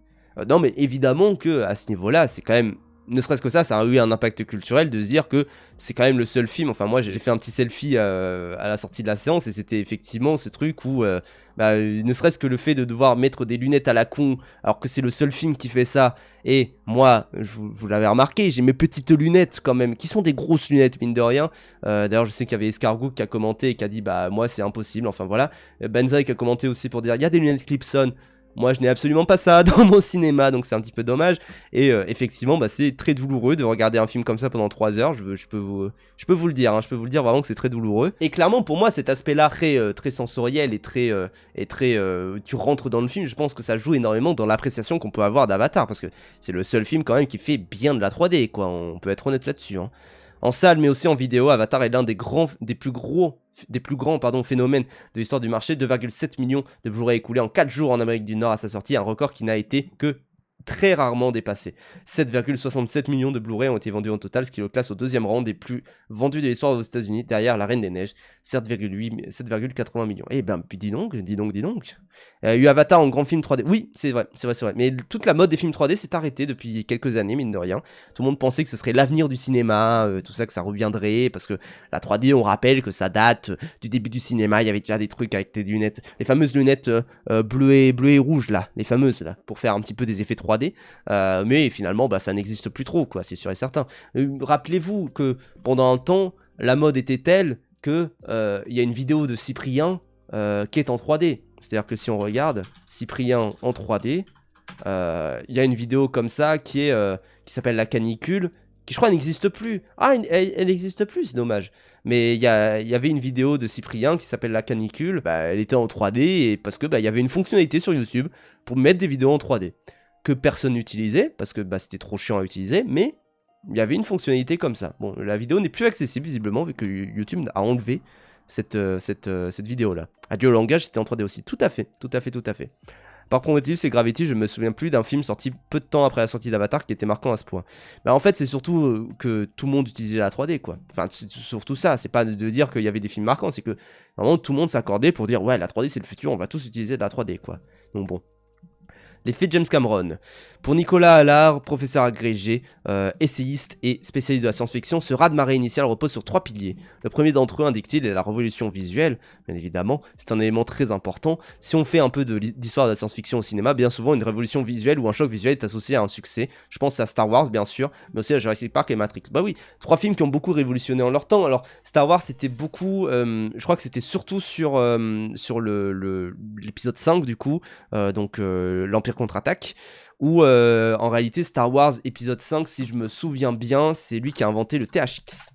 Non mais évidemment que à ce niveau-là, c'est quand même, ne serait-ce que ça a eu un impact culturel de se dire que c'est quand même le seul film, enfin moi j'ai fait un petit selfie à la sortie de la séance et c'était effectivement ce truc où ne serait-ce que le fait de devoir mettre des lunettes à la con alors que c'est le seul film qui fait ça, et moi vous l'avez remarqué, j'ai mes petites lunettes quand même qui sont des grosses lunettes mine de rien, d'ailleurs je sais qu'il y avait Escargot qui a commenté et qui a dit bah moi c'est impossible, enfin voilà, Benzaï qui a commenté aussi pour dire il y a des lunettes Clipson. Moi, je n'ai absolument pas ça dans mon cinéma, donc c'est un petit peu dommage. Et effectivement, c'est très douloureux de regarder un film comme ça pendant 3 heures. Je peux vous le dire, hein, je peux vous le dire vraiment que c'est très douloureux. Et clairement, pour moi, cet aspect-là très sensoriel et très, tu rentres dans le film. Je pense que ça joue énormément dans l'appréciation qu'on peut avoir d'Avatar, parce que c'est le seul film quand même qui fait bien de la 3D, quoi. On peut être honnête là-dessus. Hein. En salle, mais aussi en vidéo, Avatar est l'un des plus grands phénomènes de l'histoire du marché. 2,7 millions de Blu-ray écoulés en 4 jours en Amérique du Nord à sa sortie, un record qui n'a été que très rarement dépassé. 7,67 millions de Blu-ray ont été vendus en total, ce qui le classe au deuxième rang des plus vendus de l'histoire aux États-Unis, derrière La Reine des Neiges, 7,80 millions. Eh ben, puis dis donc. Il y a eu Avatar en grand film 3D. Oui, c'est vrai. Mais toute la mode des films 3D s'est arrêtée depuis quelques années, mine de rien. Tout le monde pensait que ce serait l'avenir du cinéma, tout ça, que ça reviendrait, parce que la 3D, on rappelle que ça date du début du cinéma. Il y avait déjà des trucs avec des lunettes, les fameuses lunettes bleues et rouges, là, les fameuses, là, pour faire un petit peu des effets 3D. Mais finalement, ça n'existe plus trop, quoi, c'est sûr et certain. Rappelez-vous que pendant un temps, la mode était telle que y a une vidéo de Cyprien qui est en 3D. C'est-à-dire que si on regarde Cyprien en 3D, il y a une vidéo comme ça qui s'appelle La Canicule, qui je crois n'existe plus. Ah, elle n'existe plus, c'est dommage. Mais il y avait une vidéo de Cyprien qui s'appelle La Canicule, elle était en 3D, et parce que il y avait une fonctionnalité sur YouTube pour mettre des vidéos en 3D, que personne n'utilisait, parce que c'était trop chiant à utiliser, mais il y avait une fonctionnalité comme ça. Bon, la vidéo n'est plus accessible visiblement, vu que YouTube a enlevé cette vidéo-là. Adieu au langage, c'était en 3D aussi. Tout à fait. Par Prometheus et Gravity, je me souviens plus d'un film sorti peu de temps après la sortie d'Avatar qui était marquant à ce point. En fait, c'est surtout que tout le monde utilisait la 3D, quoi. Enfin, c'est surtout ça. C'est pas de dire qu'il y avait des films marquants, c'est que vraiment tout le monde s'accordait pour dire ouais, la 3D c'est le futur, on va tous utiliser de la 3D, quoi. Donc bon. L'effet James Cameron. Pour Nicolas Allard, professeur agrégé, essayiste et spécialiste de la science-fiction, ce raz-de-marée initial repose sur 3 piliers. Le premier d'entre eux, indique-t-il, est la révolution visuelle. Bien évidemment, c'est un élément très important. Si on fait un peu d'histoire de la science-fiction au cinéma, bien souvent une révolution visuelle ou un choc visuel est associé à un succès. Je pense à Star Wars, bien sûr, mais aussi à Jurassic Park et Matrix. Bah oui, 3 films qui ont beaucoup révolutionné en leur temps. Alors, Star Wars, c'était beaucoup... je crois que c'était surtout sur l'épisode 5, du coup, donc l'Empire contre-attaque, où en réalité Star Wars épisode 5, si je me souviens bien, c'est lui qui a inventé le THX.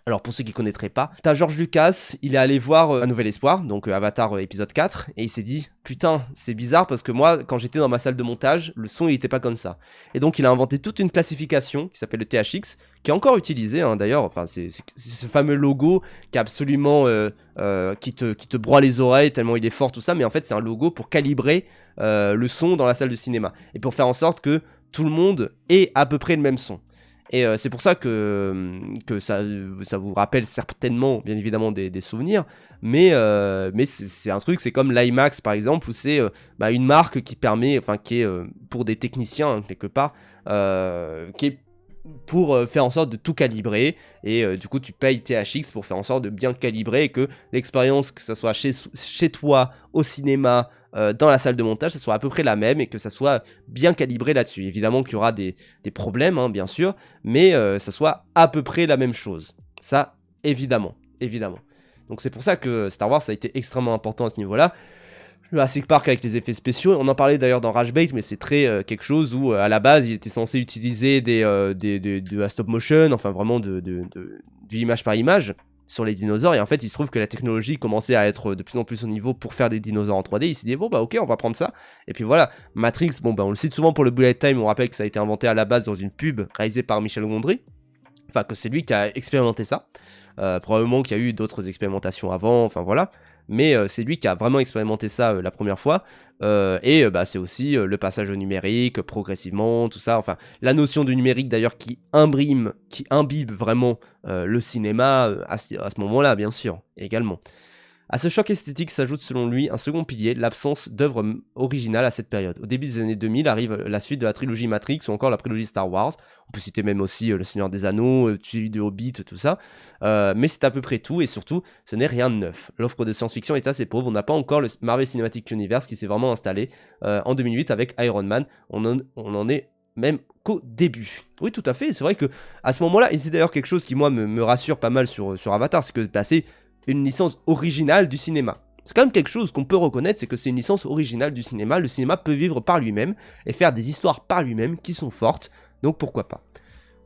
Alors pour ceux qui connaîtraient pas, t'as George Lucas, il est allé voir Un Nouvel Espoir, donc Avatar épisode 4, et il s'est dit putain c'est bizarre parce que moi quand j'étais dans ma salle de montage, le son il était pas comme ça. Et donc il a inventé toute une classification qui s'appelle le THX, qui est encore utilisé d'ailleurs, enfin c'est ce fameux logo qui est absolument qui te broie les oreilles tellement il est fort tout ça, mais en fait c'est un logo pour calibrer le son dans la salle de cinéma, et pour faire en sorte que tout le monde ait à peu près le même son. Et c'est pour ça que ça vous rappelle certainement, bien évidemment, des souvenirs, mais c'est un truc, c'est comme l'IMAX par exemple, où c'est une marque qui permet, enfin qui est pour des techniciens quelque part, qui est pour faire en sorte de tout calibrer, et du coup tu payes THX pour faire en sorte de bien calibrer, et que l'expérience, que ça soit chez toi, au cinéma, dans la salle de montage, ça soit à peu près la même, et que ça soit bien calibré là-dessus. Évidemment qu'il y aura des problèmes, bien sûr, mais ça soit à peu près la même chose. Ça, évidemment. Donc c'est pour ça que Star Wars, ça a été extrêmement important à ce niveau-là. Jurassic Park avec les effets spéciaux, on en parlait d'ailleurs dans Rage Bait, mais c'est très quelque chose où à la base il était censé utiliser de la stop motion, enfin vraiment du image par image sur les dinosaures, et en fait il se trouve que la technologie commençait à être de plus en plus au niveau pour faire des dinosaures en 3D. Il s'est dit bon ok, on va prendre ça, et puis voilà. Matrix, on le cite souvent pour le bullet time, on rappelle que ça a été inventé à la base dans une pub réalisée par Michel Gondry, enfin que c'est lui qui a expérimenté ça, probablement qu'il y a eu d'autres expérimentations avant, enfin voilà, mais c'est lui qui a vraiment expérimenté ça la première fois, et c'est aussi le passage au numérique progressivement, tout ça, enfin la notion du numérique d'ailleurs qui imbibe vraiment le cinéma à ce moment-là, bien sûr, également. À ce choc esthétique s'ajoute selon lui un second pilier, l'absence d'œuvre originale à cette période. Au début des années 2000 arrive la suite de la trilogie Matrix ou encore la prélogie Star Wars. On peut citer même aussi Le Seigneur des Anneaux, celui de Hobbit, tout ça. Mais c'est à peu près tout, et surtout, ce n'est rien de neuf. L'offre de science-fiction est assez pauvre. On n'a pas encore le Marvel Cinematic Universe qui s'est vraiment installé en 2008 avec Iron Man. On en est même qu'au début. Oui, tout à fait. C'est vrai que à ce moment-là, et c'est d'ailleurs quelque chose qui moi me rassure pas mal sur Avatar, c'est que c'est une licence originale du cinéma. C'est quand même quelque chose qu'on peut reconnaître, c'est que c'est une licence originale du cinéma. Le cinéma peut vivre par lui-même et faire des histoires par lui-même qui sont fortes, donc pourquoi pas.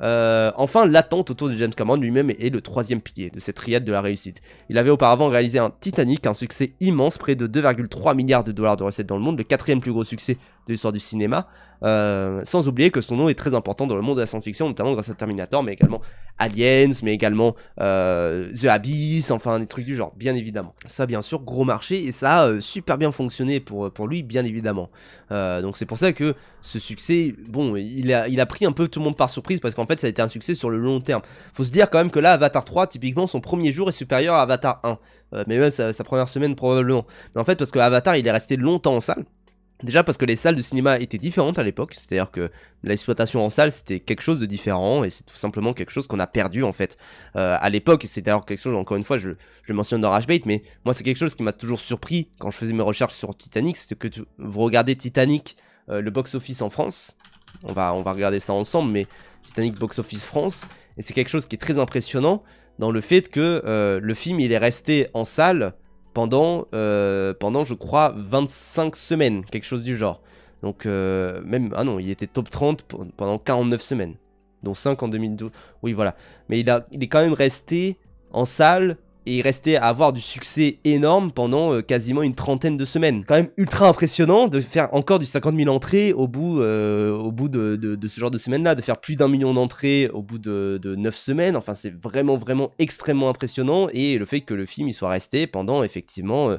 Enfin, l'attente autour de James Cameron lui-même est le troisième pilier de cette triade de la réussite. Il avait auparavant réalisé un Titanic, un succès immense, près de 2,3 milliards de dollars de recettes dans le monde, le quatrième plus gros succès de l'histoire du cinéma, sans oublier que son nom est très important dans le monde de la science-fiction, notamment grâce à Terminator, mais également Aliens, mais également The Abyss, enfin des trucs du genre, bien évidemment. Ça, bien sûr, gros marché, et ça a super bien fonctionné pour lui, bien évidemment. Donc c'est pour ça que ce succès, bon, il a pris un peu tout le monde par surprise, parce qu'en fait ça a été un succès sur le long terme. Faut se dire quand même que là, Avatar 3, typiquement, son premier jour est supérieur à Avatar 1, mais même sa première semaine probablement. Mais en fait, parce que Avatar, il est resté longtemps en salle. Déjà parce que les salles de cinéma étaient différentes à l'époque, c'est-à-dire que l'exploitation en salle c'était quelque chose de différent et c'est tout simplement quelque chose qu'on a perdu en fait à l'époque, et c'est d'ailleurs quelque chose, encore une fois je le mentionne dans Rage Bait, mais moi c'est quelque chose qui m'a toujours surpris quand je faisais mes recherches sur Titanic, c'est que vous regardez Titanic, le box-office en France, on va regarder ça ensemble, mais Titanic box-office France, et c'est quelque chose qui est très impressionnant dans le fait que le film il est resté en salle pendant je crois 25 semaines, quelque chose du genre. Donc même, ah non, il était top 30 pendant 49 semaines, dont 5 en 2012, oui voilà. Mais il est quand même resté en salle, et il restait à avoir du succès énorme pendant quasiment une trentaine de semaines. Quand même ultra impressionnant de faire encore du 50 000 entrées au bout de ce genre de semaine-là, de faire plus d'1 million d'entrées au bout de 9 semaines, enfin c'est vraiment extrêmement impressionnant, et le fait que le film il soit resté pendant effectivement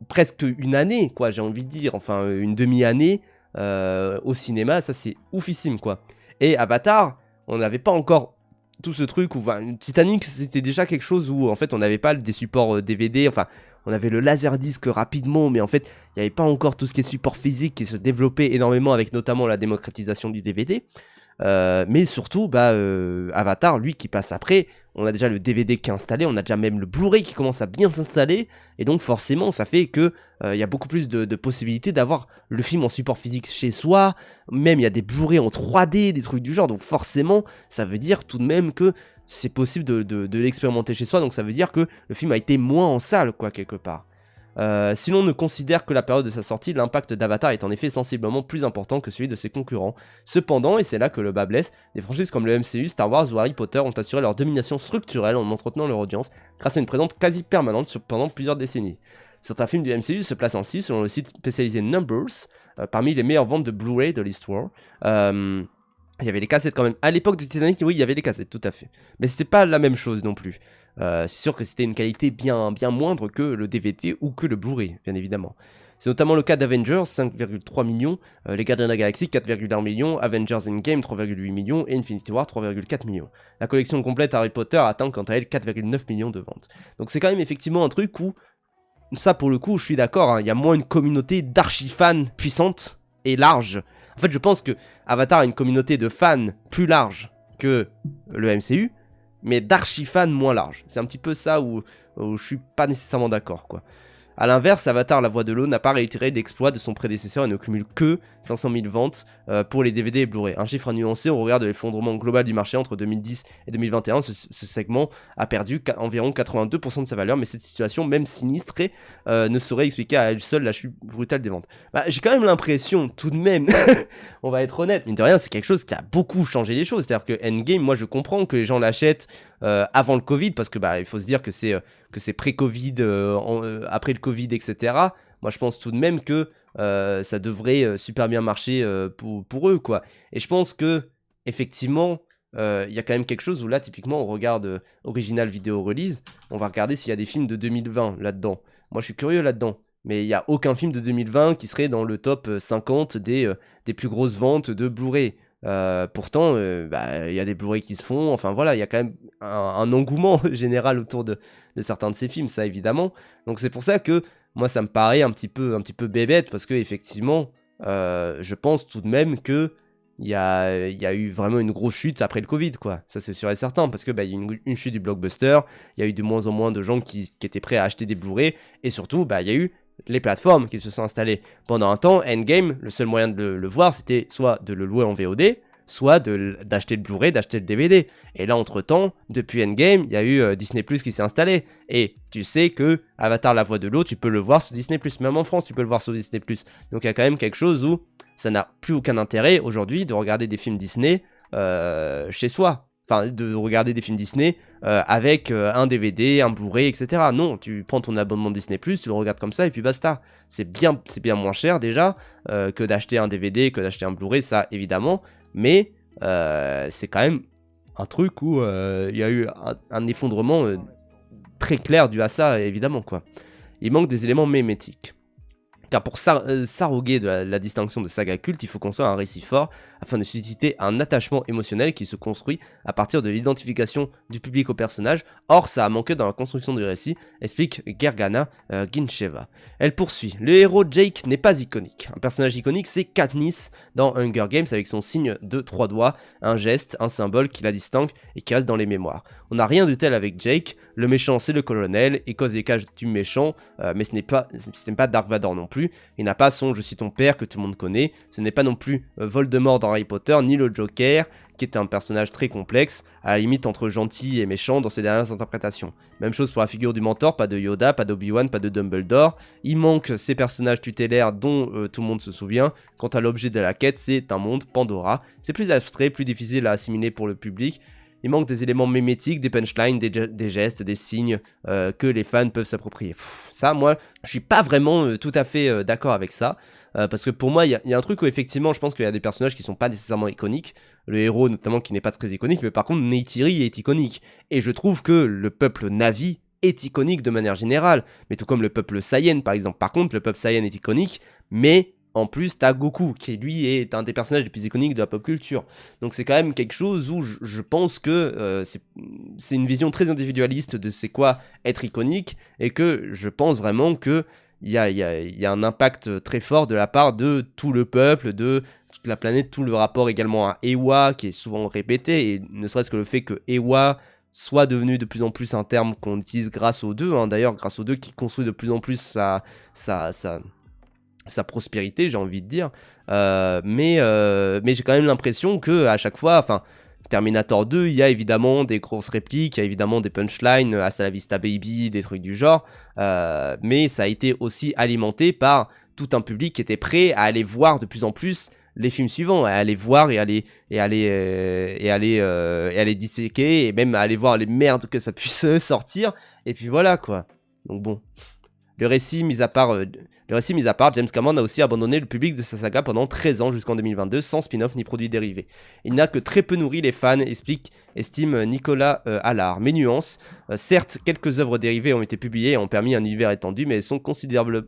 presque une année, quoi, j'ai envie de dire, enfin une demi-année au cinéma, ça c'est oufissime, quoi. Et Avatar, on n'avait pas encore tout ce truc où Titanic c'était déjà quelque chose où en fait on n'avait pas des supports DVD, enfin on avait le laserdisc rapidement, mais en fait il n'y avait pas encore tout ce qui est support physique qui se développait énormément avec notamment la démocratisation du DVD. Mais surtout, Avatar, lui, qui passe après, on a déjà le DVD qui est installé, on a déjà même le Blu-ray qui commence à bien s'installer, et donc forcément, ça fait que y a beaucoup plus de possibilités d'avoir le film en support physique chez soi, même il y a des Blu-ray en 3D, des trucs du genre, donc forcément, ça veut dire tout de même que c'est possible de l'expérimenter chez soi, donc ça veut dire que le film a été moins en salle, quoi, quelque part. Si l'on ne considère que la période de sa sortie, l'impact d'Avatar est en effet sensiblement plus important que celui de ses concurrents. Cependant, et c'est là que le bas blesse, des franchises comme le MCU, Star Wars ou Harry Potter ont assuré leur domination structurelle en entretenant leur audience grâce à une présence quasi permanente pendant plusieurs décennies. Certains films du MCU se placent ainsi, selon le site spécialisé Numbers, parmi les meilleures ventes de Blu-ray de l'histoire. Il y avait les cassettes quand même. À l'époque de Titanic, oui, il y avait les cassettes, tout à fait. Mais c'était pas la même chose non plus. C'est sûr que c'était une qualité bien moindre que le DVD ou que le Blu-ray, bien évidemment. C'est notamment le cas d'Avengers, 5,3 millions, les Gardiens de la Galaxie, 4,1 millions, Avengers Endgame, 3,8 millions, et Infinity War, 3,4 millions. La collection complète Harry Potter atteint quant à elle 4,9 millions de ventes. Donc c'est quand même effectivement un truc où, ça pour le coup, je suis d'accord, hein, il y a moins une communauté d'archi-fans puissante et large. En fait, je pense que Avatar a une communauté de fans plus large que le MCU, mais d'archi-fans moins large. C'est un petit peu ça où je suis pas nécessairement d'accord, quoi. A l'inverse, Avatar La Voix de l'eau n'a pas réitéré l'exploit de son prédécesseur et ne cumule que 500 000 ventes pour les DVD et Blu-ray. Un chiffre à nuancer au regard de l'effondrement global du marché entre 2010 et 2021. Ce segment a perdu environ 82% de sa valeur, mais cette situation, même sinistrée, ne saurait expliquer à elle seule la chute brutale des ventes. J'ai quand même l'impression, tout de même, on va être honnête, mine de rien, c'est quelque chose qui a beaucoup changé les choses. C'est-à-dire que Endgame, moi je comprends que les gens l'achètent avant le Covid, parce que il faut se dire que c'est pré-Covid, après le Covid, etc. Moi je pense tout de même que ça devrait super bien marcher pour eux, quoi. Et je pense que effectivement il y a quand même quelque chose où là typiquement on regarde Original Video Release, on va regarder s'il y a des films de 2020 là-dedans. Moi je suis curieux là-dedans, mais il n'y a aucun film de 2020 qui serait dans le top 50 des plus grosses ventes de Blu-ray. Pourtant, y a des Blu-ray qui se font, enfin voilà, il y a quand même un engouement général autour de certains de ces films, ça évidemment. Donc c'est pour ça que moi ça me paraît un petit peu bébête, parce que effectivement, je pense tout de même que il y a eu vraiment une grosse chute après le Covid, quoi. Ça c'est sûr et certain, parce que il y a une chute du blockbuster, il y a eu de moins en moins de gens qui étaient prêts à acheter des Blu-ray, et surtout, il y a eu les plateformes qui se sont installées. Pendant un temps, Endgame, le seul moyen de le voir, c'était soit de le louer en VOD, soit d'acheter le Blu-ray, d'acheter le DVD. Et là, entre-temps, depuis Endgame, il y a eu Disney Plus qui s'est installé. Et tu sais que Avatar La Voix de l'eau, tu peux le voir sur Disney Plus. Même en France, tu peux le voir sur Disney Plus. Donc il y a quand même quelque chose où ça n'a plus aucun intérêt aujourd'hui de regarder des films Disney chez soi. Enfin, de regarder des films Disney avec un DVD, un Blu-ray, etc. Non, tu prends ton abonnement Disney+, tu le regardes comme ça et puis basta. C'est bien moins cher déjà que d'acheter un DVD, que d'acheter un Blu-ray, ça évidemment. Mais c'est quand même un truc où il y a eu un effondrement très clair dû à ça, évidemment, quoi. Il manque des éléments mémétiques. Car pour s'arroguer de la distinction de saga culte, il faut construire un récit fort afin de susciter un attachement émotionnel qui se construit à partir de l'identification du public au personnage. Or, ça a manqué dans la construction du récit, explique Gergana Gincheva. Elle poursuit. Le héros Jake n'est pas iconique. Un personnage iconique, c'est Katniss dans Hunger Games avec son signe de 3 doigts, un geste, un symbole qui la distingue et qui reste dans les mémoires. On n'a rien de tel avec Jake. Le méchant, c'est le colonel, et cause des cages du méchant, mais ce n'est pas Dark Vador non plus. Il n'a pas son « je suis ton père » que tout le monde connaît. Ce n'est pas non plus Voldemort dans Harry Potter, ni le Joker, qui est un personnage très complexe, à la limite entre gentil et méchant dans ses dernières interprétations. Même chose pour la figure du mentor, pas de Yoda, pas d'Obi-Wan, pas de Dumbledore. Il manque ces personnages tutélaires dont tout le monde se souvient. Quant à l'objet de la quête, c'est un monde, Pandora. C'est plus abstrait, plus difficile à assimiler pour le public. Il manque des éléments mémétiques, des punchlines, des gestes, des signes que les fans peuvent s'approprier. Ça, moi, je suis pas vraiment tout à fait d'accord avec ça. Parce que pour moi, il y a un truc où effectivement, je pense qu'il y a des personnages qui sont pas nécessairement iconiques. Le héros, notamment, qui n'est pas très iconique. Mais par contre, Neytiri est iconique. Et je trouve que le peuple Na'vi est iconique de manière générale. Mais tout comme le peuple Saiyan, par exemple. Par contre, le peuple Saiyan est iconique, mais en plus, t'as Goku, qui lui est un des personnages les plus iconiques de la pop culture. Donc c'est quand même quelque chose où je pense que c'est une vision très individualiste de c'est quoi être iconique, et que je pense vraiment que il y a un impact très fort de la part de tout le peuple, de toute la planète, tout le rapport également à Eywa, qui est souvent répété, et ne serait-ce que le fait que Eywa soit devenu de plus en plus un terme qu'on utilise grâce aux deux, hein, d'ailleurs grâce aux deux qui construit de plus en plus sa prospérité, j'ai envie de dire, mais j'ai quand même l'impression que à chaque fois, enfin, Terminator 2, il y a évidemment des grosses répliques, il y a évidemment des punchlines, hasta la vista baby, des trucs du genre, mais ça a été aussi alimenté par tout un public qui était prêt à aller voir de plus en plus les films suivants, à aller voir et aller disséquer, et même à aller voir les merdes que ça puisse sortir, et puis voilà quoi. Donc bon. Le récit mis à part, James Cameron a aussi abandonné le public de sa saga pendant 13 ans jusqu'en 2022 sans spin-off ni produits dérivés. Il n'a que très peu nourri les fans, estime Nicolas Allard. Mais nuance, certes, quelques œuvres dérivées ont été publiées et ont permis un univers étendu, mais elles sont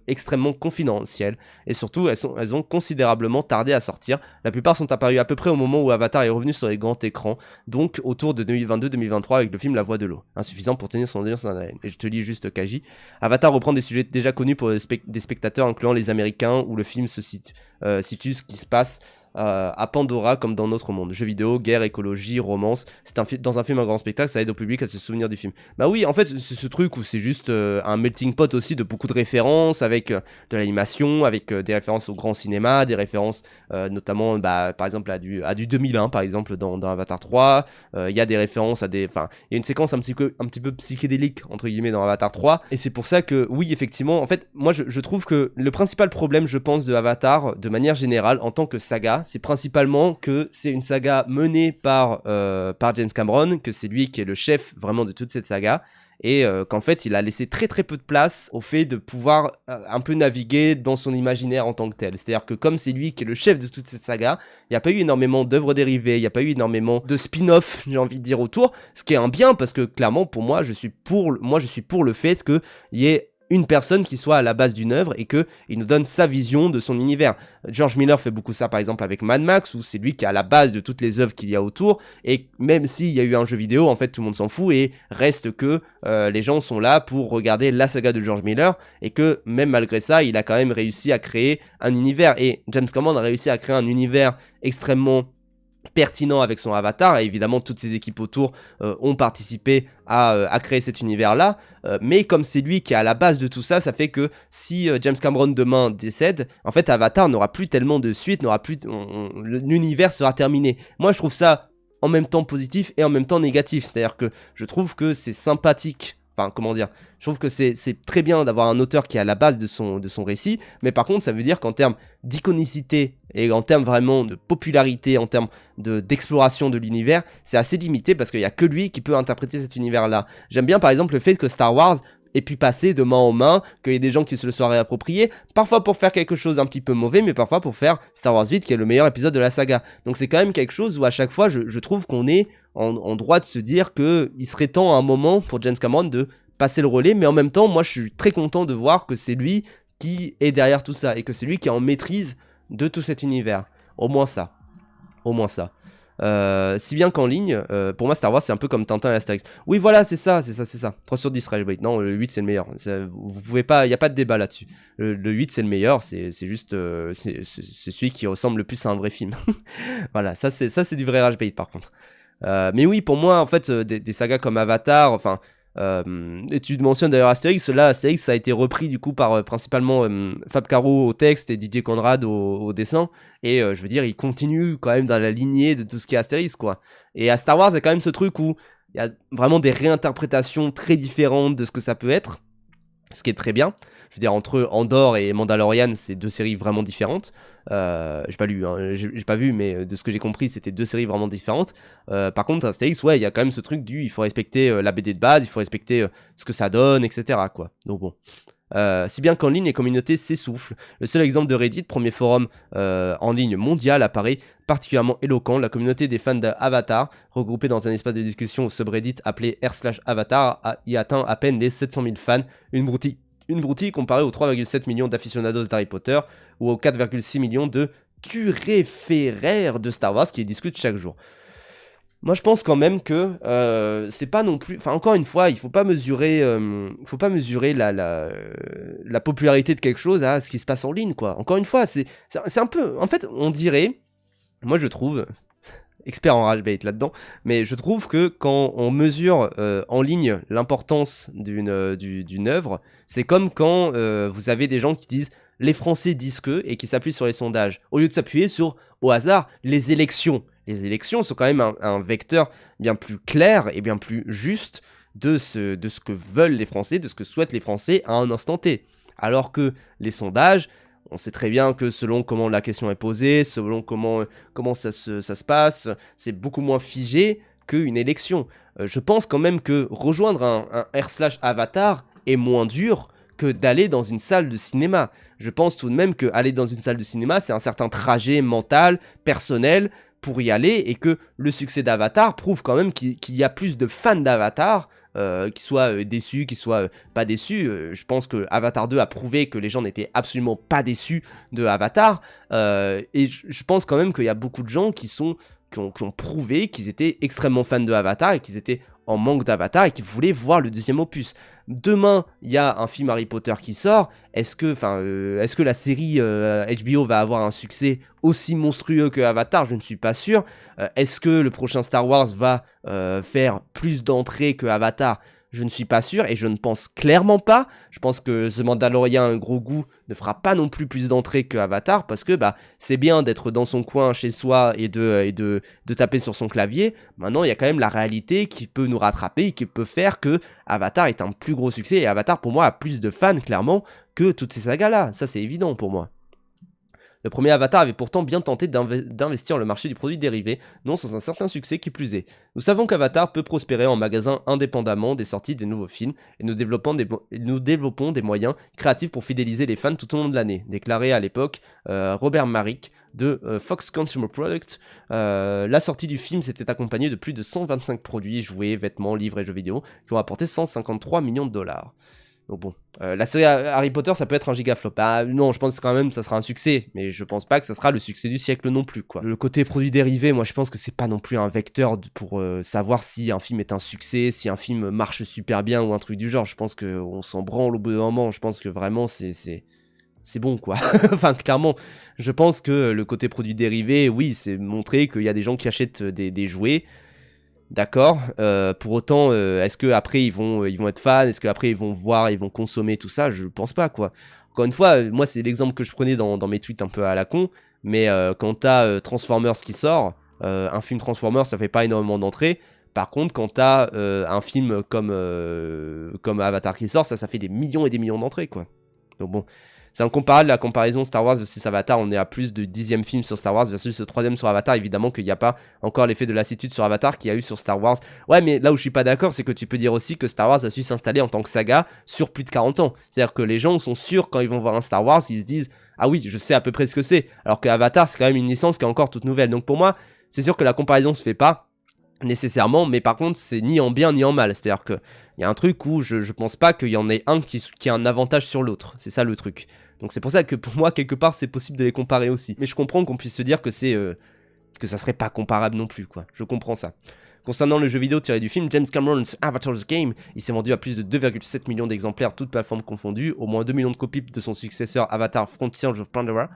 extrêmement confidentielles. Et surtout, elles ont considérablement tardé à sortir. La plupart sont apparues à peu près au moment où Avatar est revenu sur les grands écrans, donc autour de 2022-2023 avec le film La Voix de l'eau. Insuffisant pour tenir son audience en haleine. Et je te lis juste Kaji. Avatar reprend des sujets déjà connus pour des spectateurs, incluant les Américains, où le film se situe ce qui se passe à Pandora comme dans notre monde. Jeux vidéo, guerre, écologie, romance. Dans un film un grand spectacle, ça aide au public à se souvenir du film. Bah oui, en fait, c'est ce truc où c'est juste un melting pot aussi de beaucoup de références, avec de l'animation, avec des références au grand cinéma, des références notamment, par exemple, à du 2001, par exemple, dans Avatar 3. Il y a des références à des... Enfin, il y a une séquence un petit peu psychédélique, entre guillemets, dans Avatar 3. Et c'est pour ça que, oui, effectivement, en fait, moi, je trouve que le principal problème, je pense, de Avatar, de manière générale, en tant que saga, c'est principalement que c'est une saga menée par James Cameron, que c'est lui qui est le chef vraiment de toute cette saga, et qu'en fait il a laissé très très peu de place au fait de pouvoir un peu naviguer dans son imaginaire en tant que tel. C'est-à-dire que comme c'est lui qui est le chef de toute cette saga, il n'y a pas eu énormément d'œuvres dérivées, il n'y a pas eu énormément de spin-off, j'ai envie de dire, autour, ce qui est un bien, parce que clairement pour moi je suis pour le fait qu'il y ait une personne qui soit à la base d'une œuvre et qu'il nous donne sa vision de son univers. George Miller fait beaucoup ça par exemple avec Mad Max, où c'est lui qui est à la base de toutes les œuvres qu'il y a autour, et même s'il y a eu un jeu vidéo, en fait tout le monde s'en fout, et reste que les gens sont là pour regarder la saga de George Miller, et que même malgré ça, il a quand même réussi à créer un univers, et James Cameron a réussi à créer un univers extrêmement pertinent avec son Avatar, et évidemment toutes ses équipes autour ont participé à créer cet univers là, mais comme c'est lui qui est à la base de tout ça, ça fait que si James Cameron demain décède, en fait Avatar n'aura plus tellement de suite, l'univers sera terminé. Moi je trouve ça en même temps positif et en même temps négatif, c'est à dire que je trouve que c'est sympathique Enfin, comment dire, je trouve que c'est très bien d'avoir un auteur qui est à la base de son récit, mais par contre, ça veut dire qu'en termes d'iconicité et en termes vraiment de popularité, en termes d'exploration de l'univers, c'est assez limité parce qu'il n'y a que lui qui peut interpréter cet univers-là. J'aime bien par exemple le fait que Star Wars ait pu passer de main en main, qu'il y ait des gens qui se le soient réappropriés, parfois pour faire quelque chose un petit peu mauvais, mais parfois pour faire Star Wars 8, qui est le meilleur épisode de la saga. Donc c'est quand même quelque chose où à chaque fois, je trouve qu'on est en droit de se dire qu'il serait temps à un moment pour James Cameron de passer le relais, mais en même temps, moi je suis très content de voir que c'est lui qui est derrière tout ça, et que c'est lui qui est en maîtrise de tout cet univers. Au moins ça. Au moins ça. Si bien qu'en ligne, pour moi Star Wars c'est un peu comme Tintin et Astérix. Oui voilà c'est ça. 3 sur 10 Rage Bait. Non le 8 c'est le meilleur. Vous pouvez pas, il n'y a pas de débat là-dessus. Le 8 c'est le meilleur, c'est juste c'est celui qui ressemble le plus à un vrai film. Voilà, ça c'est du vrai Rage Bait par contre. Mais oui pour moi en fait des sagas comme Avatar, enfin et tu mentionnes d'ailleurs Astérix, là Astérix ça a été repris du coup par principalement Fab Caro au texte et Didier Conrad au dessin, et je veux dire il continue quand même dans la lignée de tout ce qui est Astérix quoi. Et à Star Wars il y a quand même ce truc où il y a vraiment des réinterprétations très différentes de ce que ça peut être, ce qui est très bien. Je veux dire, entre Andor et Mandalorian, c'est deux séries vraiment différentes. J'ai pas lu, hein, j'ai pas vu, mais de ce que j'ai compris, c'était deux séries vraiment différentes. Par contre, Astérix, ouais, il y a quand même ce truc il faut respecter la BD de base, il faut respecter ce que ça donne, etc. quoi. Donc bon. Si bien qu'en ligne, les communautés s'essoufflent. Le seul exemple de Reddit, premier forum en ligne mondial, apparaît particulièrement éloquent. La communauté des fans d'Avatar, regroupée dans un espace de discussion au subreddit appelé r/Avatar, y atteint à peine les 700 000 fans. Une broutille comparée aux 3,7 millions d'aficionados d'Harry Potter ou aux 4,6 millions de turéféraires de Star Wars qui discutent chaque jour. Moi, je pense quand même que c'est pas non plus. Enfin, encore une fois, il faut pas mesurer la popularité de quelque chose à ce qui se passe en ligne, quoi. Encore une fois, c'est un peu. En fait, on dirait. Moi, je trouve. Expert en rage bait là-dedans, mais je trouve que quand on mesure en ligne l'importance d'une œuvre, c'est comme quand vous avez des gens qui disent les Français disent que, et qui s'appuient sur les sondages, au lieu de s'appuyer sur, au hasard, les élections. Les élections sont quand même un vecteur bien plus clair et bien plus juste de ce que veulent les Français, de ce que souhaitent les Français à un instant T. Alors que les sondages, on sait très bien que selon comment la question est posée, selon comment ça se passe, c'est beaucoup moins figé qu'une élection. Je pense quand même que rejoindre un r/Avatar est moins dur que d'aller dans une salle de cinéma. Je pense tout de même qu'aller dans une salle de cinéma, c'est un certain trajet mental, personnel, pour y aller, et que le succès d'Avatar prouve quand même qu'il y a plus de fans d'Avatar, qui soient déçus, qui soient pas déçus. Je pense que Avatar 2 a prouvé que les gens n'étaient absolument pas déçus de Avatar, et je pense quand même qu'il y a beaucoup de gens qui ont prouvé qu'ils étaient extrêmement fans de Avatar et qu'ils étaient en manque d'Avatar et qui voulaient voir le deuxième opus. Demain, il y a un film Harry Potter qui sort. Est-ce que la série HBO va avoir un succès aussi monstrueux que Avatar? Je ne suis pas sûr. Est-ce que le prochain Star Wars va faire plus d'entrées que Avatar? Je ne suis pas sûr, et je ne pense clairement pas. Je pense que The Mandalorian, un gros goût, ne fera pas non plus d'entrées que Avatar, parce que c'est bien d'être dans son coin chez soi et de taper sur son clavier. Maintenant, il y a quand même la réalité qui peut nous rattraper et qui peut faire que Avatar est un plus gros succès, et Avatar pour moi a plus de fans clairement que toutes ces sagas-là. Ça, c'est évident pour moi. Le premier Avatar avait pourtant bien tenté d'investir le marché du produit dérivé, non sans un certain succès qui plus est. Nous savons qu'Avatar peut prospérer en magasin indépendamment des sorties des nouveaux films, et nous développons des moyens créatifs pour fidéliser les fans tout au long de l'année, déclarait à l'époque Robert Marick de Fox Consumer Products. La sortie du film s'était accompagnée de plus de 125 produits, jouets, vêtements, livres et jeux vidéo, qui ont rapporté 153 millions de dollars. Donc bon, la série Harry Potter, ça peut être un gigaflop. Non, je pense quand même que ça sera un succès, mais je pense pas que ça sera le succès du siècle non plus, quoi. Le côté produit dérivé, moi je pense que c'est pas non plus un vecteur pour savoir si un film est un succès, si un film marche super bien ou un truc du genre. Je pense qu'on s'en branle au bout d'un moment. Je pense que vraiment c'est bon, quoi. Enfin, clairement, je pense que le côté produit dérivé, oui, c'est montrer qu'il y a des gens qui achètent des jouets. D'accord. Pour autant, est-ce que après ils vont être fans? Est-ce que après ils vont voir, ils vont consommer tout ça? Je pense pas, quoi. Encore une fois, moi c'est l'exemple que je prenais dans mes tweets un peu à la con, mais quand t'as Transformers qui sort, un film Transformers ça fait pas énormément d'entrées. Par contre, quand t'as un film comme Avatar qui sort, ça fait des millions et des millions d'entrées, quoi. Donc bon, c'est incomparable la comparaison Star Wars versus Avatar. On est à plus de 10e film sur Star Wars versus le 3e sur Avatar. Évidemment qu'il n'y a pas encore l'effet de lassitude sur Avatar qu'il y a eu sur Star Wars. Ouais, mais là où je suis pas d'accord, c'est que tu peux dire aussi que Star Wars a su s'installer en tant que saga sur plus de 40 ans. C'est-à-dire que les gens sont sûrs quand ils vont voir un Star Wars, ils se disent ah oui, je sais à peu près ce que c'est. Alors que Avatar, c'est quand même une licence qui est encore toute nouvelle. Donc pour moi, c'est sûr que la comparaison se fait pas nécessairement, mais par contre c'est ni en bien ni en mal, c'est à dire que il y a un truc où je pense pas qu'il y en ait un qui a un avantage sur l'autre, c'est ça le truc. Donc c'est pour ça que pour moi quelque part c'est possible de les comparer aussi, mais je comprends qu'on puisse se dire que c'est que ça serait pas comparable non plus, quoi, je comprends ça. Concernant le jeu vidéo tiré du film, James Cameron's Avatar's Game, il s'est vendu à plus de 2,7 millions d'exemplaires, toutes plateformes confondues. Au moins 2 millions de copies de son successeur Avatar Frontiers of Pandora,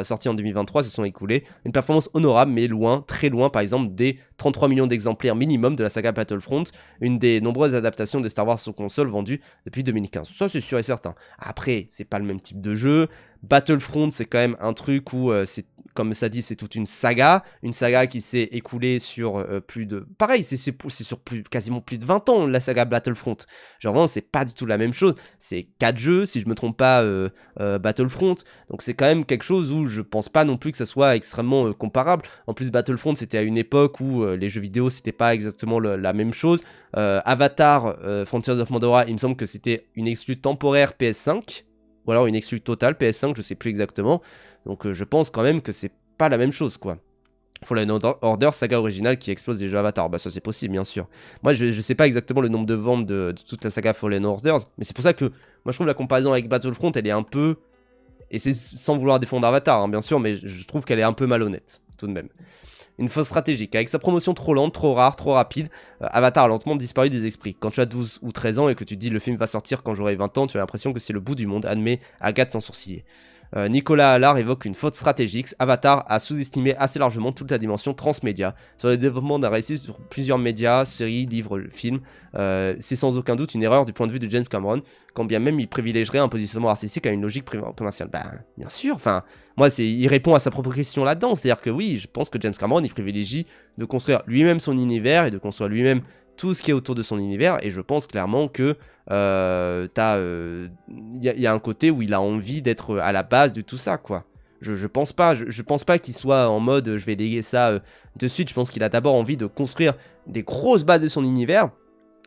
sorti en 2023, se sont écoulées. Une performance honorable, mais loin, très loin, par exemple, des 33 millions d'exemplaires minimum de la saga Battlefront, une des nombreuses adaptations de Star Wars sur console vendues depuis 2015. Ça, c'est sûr et certain. Après, c'est pas le même type de jeu. Battlefront, c'est quand même un truc où c'est, comme ça dit, c'est toute une saga qui s'est écoulée sur plus de... Pareil, c'est sur quasiment plus de 20 ans, la saga Battlefront. Genre vraiment, c'est pas du tout la même chose. C'est 4 jeux, si je me trompe pas, Battlefront. Donc c'est quand même quelque chose où je pense pas non plus que ça soit extrêmement comparable. En plus, Battlefront, c'était à une époque où les jeux vidéo, c'était pas exactement la même chose. Avatar, Frontiers of Pandora, il me semble que c'était une exclue temporaire PS5. Ou alors une exclue totale PS5, je sais plus exactement. Donc je pense quand même que c'est pas la même chose, quoi. Fallen Order, saga originale qui explose les jeux Avatar. Bah ça c'est possible, bien sûr. Moi je sais pas exactement le nombre de ventes de toute la saga Fallen Orders, mais c'est pour ça que moi je trouve la comparaison avec Battlefront, elle est un peu... Et c'est sans vouloir défendre Avatar, hein, bien sûr, mais je trouve qu'elle est un peu malhonnête, tout de même. Une fausse stratégique. Avec sa promotion trop lente, trop rare, trop rapide, Avatar a lentement disparu des esprits. Quand tu as 12 ou 13 ans et que tu te dis le film va sortir quand j'aurai 20 ans, tu as l'impression que c'est le bout du monde, admet Agathe sans sourciller. Nicolas Allard évoque une faute stratégique. Avatar a sous-estimé assez largement toute la dimension transmédia sur le développement d'un récit sur plusieurs médias, séries, livres, films. C'est sans aucun doute une erreur du point de vue de James Cameron, quand bien même il privilégierait un positionnement artistique à une logique commerciale. Bah, bien sûr, enfin, moi, il répond à sa propre question là-dedans. C'est-à-dire que oui, je pense que James Cameron, il privilégie de construire lui-même son univers et de construire lui-même tout ce qui est autour de son univers, et je pense clairement que y a un côté où il a envie d'être à la base de tout ça, quoi. Je pense pas, je pense pas qu'il soit en mode je vais léguer ça de suite. Je pense qu'il a d'abord envie de construire des grosses bases de son univers.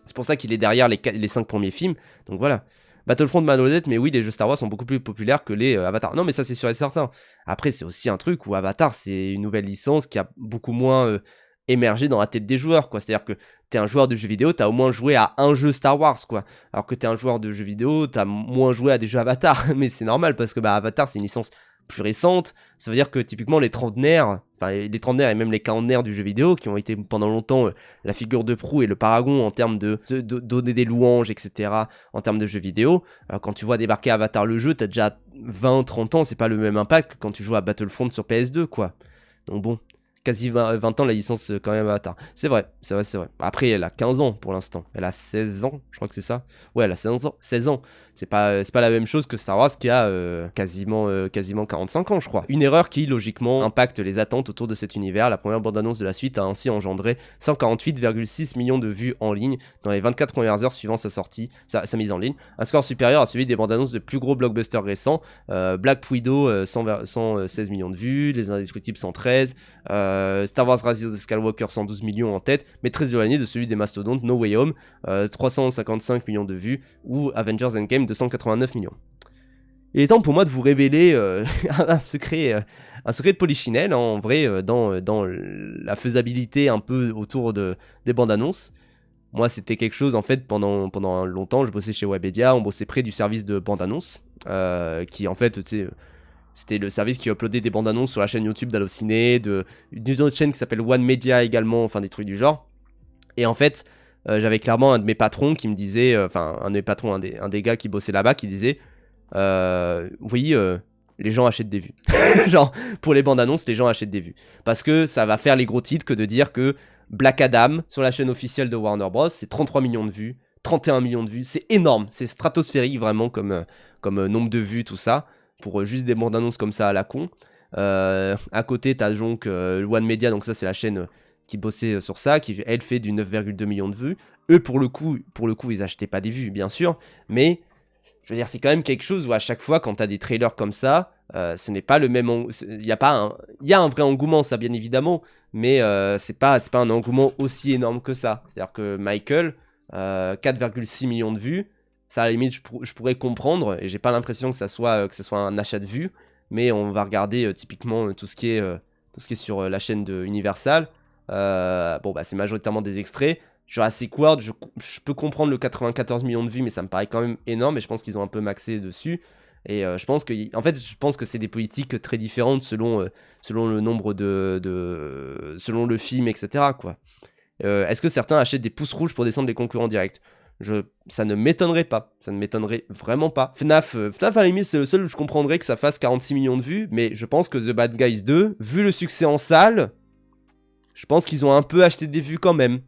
C'est pour ça qu'il est derrière les 5 premiers films. Donc voilà. Battlefront malhonnête, mais oui, les jeux Star Wars sont beaucoup plus populaires que les Avatar. Non, mais ça c'est sûr et certain. Après, c'est aussi un truc où Avatar, c'est une nouvelle licence qui a beaucoup moins émergé dans la tête des joueurs, quoi. C'est-à-dire que t'es un joueur de jeux vidéo, t'as au moins joué à un jeu Star Wars, quoi. Alors que t'es un joueur de jeux vidéo, t'as moins joué à des jeux Avatar. Mais c'est normal, parce que bah, Avatar, c'est une licence plus récente. Ça veut dire que typiquement les trentenaires, enfin les trentenaires et même les quarantenaires du jeu vidéo, qui ont été pendant longtemps la figure de proue et le paragon en termes de donner des louanges, etc. en termes de jeux vidéo, quand tu vois débarquer Avatar le jeu, t'as déjà 20-30 ans, c'est pas le même impact que quand tu joues à Battlefront sur PS2, quoi. Donc bon, quasi 20 ans la licence quand même Avatar. C'est vrai. Après, elle a 15 ans pour l'instant. Elle a 16 ans, je crois que c'est ça. Ouais, elle a 16 ans. C'est pas la même chose que Star Wars qui a quasiment 45 ans, je crois. Une erreur qui, logiquement, impacte les attentes autour de cet univers. La première bande-annonce de la suite a ainsi engendré 148,6 millions de vues en ligne dans les 24 premières heures suivant sa sortie, sa mise en ligne. Un score supérieur à celui des bandes-annonces de plus gros blockbusters récents. Black Widow, 116 millions de vues. Les Indestructibles, 113. Star Wars Rise of the Skywalker, 112 millions en tête, mais très éloigné de celui des mastodontes No Way Home, 355 millions de vues, ou Avengers Endgame, 289 millions. Il est temps pour moi de vous révéler un secret de Polichinelle, hein, en vrai, dans la faisabilité un peu autour des bandes annonces. Moi, c'était quelque chose, en fait, pendant longtemps, je bossais chez Webedia, on bossait près du service de bande annonce, qui, en fait, tu sais, c'était le service qui uploadait des bandes annonces sur la chaîne YouTube d'Allociné, d'une autre chaîne qui s'appelle One Media également, enfin des trucs du genre. Et en fait, j'avais clairement un de mes patrons qui me disait, enfin un de mes patrons, un des gars qui bossait là-bas, qui disait, oui, les gens achètent des vues. Genre, pour les bandes annonces, les gens achètent des vues. Parce que ça va faire les gros titres que de dire que Black Adam, sur la chaîne officielle de Warner Bros, c'est 33 millions de vues, 31 millions de vues, c'est énorme, c'est stratosphérique vraiment comme nombre de vues, tout ça. Pour juste des bandes annonces comme ça à la con. À côté, t'as donc One Media, donc ça c'est la chaîne qui bossait sur ça, qui elle fait du 9,2 millions de vues. Eux, pour le coup, ils achetaient pas des vues, bien sûr, mais je veux dire, c'est quand même quelque chose où à chaque fois, quand t'as des trailers comme ça, ce n'est pas le même... Il y a un vrai engouement, ça, bien évidemment, mais c'est pas un engouement aussi énorme que ça. C'est-à-dire que Michael, 4,6 millions de vues, ça, à la limite, je pourrais comprendre, et j'ai pas l'impression que ça soit un achat de vues, mais on va regarder typiquement tout ce qui est sur la chaîne de Universal. Bon, bah, c'est majoritairement des extraits. Jurassic World, je peux comprendre le 94 millions de vues, mais ça me paraît quand même énorme, et je pense qu'ils ont un peu maxé dessus. Et je pense que c'est des politiques très différentes selon le nombre selon le film, etc. quoi. Est-ce que certains achètent des pouces rouges pour descendre les concurrents directs? Ça ne m'étonnerait pas, ça ne m'étonnerait vraiment pas. FNAF à la limite, c'est le seul où je comprendrais que ça fasse 46 millions de vues, mais je pense que The Bad Guys 2, vu le succès en salle, je pense qu'ils ont un peu acheté des vues quand même.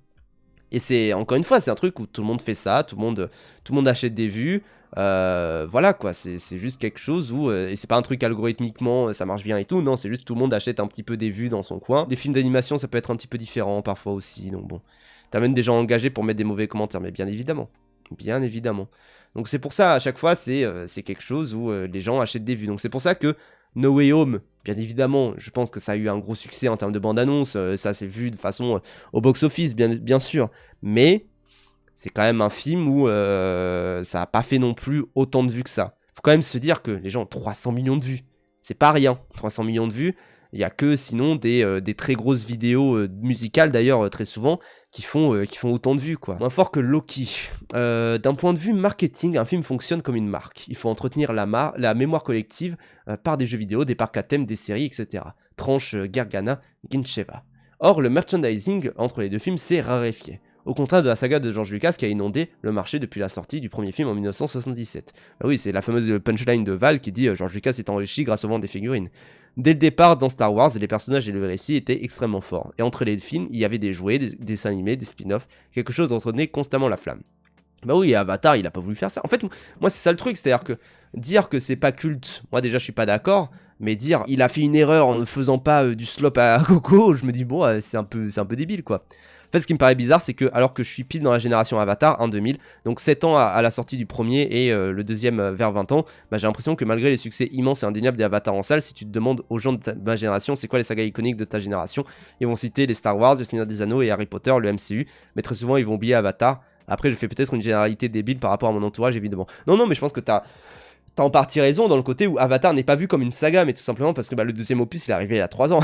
Et c'est, encore une fois, c'est un truc où tout le monde fait ça, tout le monde achète des vues, voilà quoi, c'est juste quelque chose où, et c'est pas un truc algorithmiquement, ça marche bien et tout, non, c'est juste tout le monde achète un petit peu des vues dans son coin. Les films d'animation, ça peut être un petit peu différent parfois aussi, donc bon. T'amènes des gens engagés pour mettre des mauvais commentaires, mais bien évidemment. Bien évidemment. Donc c'est pour ça, à chaque fois, c'est quelque chose où les gens achètent des vues. Donc c'est pour ça que No Way Home, bien évidemment, je pense que ça a eu un gros succès en termes de bande-annonce, ça s'est vu de façon au box-office, bien sûr, mais c'est quand même un film où ça n'a pas fait non plus autant de vues que ça. Faut quand même se dire que les gens ont 300 millions de vues, c'est pas rien, 300 millions de vues, il n'y a que sinon des très grosses vidéos musicales d'ailleurs très souvent qui font autant de vues quoi. Moins fort que Loki. D'un point de vue marketing, un film fonctionne comme une marque. Il faut entretenir la mémoire collective par des jeux vidéo, des parcs à thème, des séries, etc. Tranche Gargana, Gincheva. Or, le merchandising entre les deux films s'est raréfié. Au contraire de la saga de George Lucas qui a inondé le marché depuis la sortie du premier film en 1977. Bah oui, c'est la fameuse punchline de Val qui dit George Lucas s'est enrichi grâce au vent des figurines. Dès le départ, dans Star Wars, les personnages et le récit étaient extrêmement forts. Et entre les films, il y avait des jouets, des dessins animés, des spin-offs, quelque chose d'entretenait constamment la flamme. Bah oui, Avatar, il a pas voulu faire ça. En fait, moi, c'est ça le truc, c'est-à-dire que dire que c'est pas culte, moi déjà, je suis pas d'accord. Mais dire il a fait une erreur en ne faisant pas du slop à Coco, je me dis bon, c'est un peu débile quoi. En fait, ce qui me paraît bizarre, c'est que alors que je suis pile dans la génération Avatar, en 2000, donc 7 ans à la sortie du premier et le deuxième vers 20 ans, bah, j'ai l'impression que malgré les succès immenses et indéniables des Avatar en salle, si tu te demandes aux gens de ma génération c'est quoi les sagas iconiques de ta génération, ils vont citer les Star Wars, le Seigneur des Anneaux et Harry Potter, le MCU, mais très souvent ils vont oublier Avatar. Après, je fais peut-être une généralité débile par rapport à mon entourage, évidemment. Non, mais je pense que t'as en partie raison dans le côté où Avatar n'est pas vu comme une saga, mais tout simplement parce que le deuxième opus il est arrivé il y a 3 ans.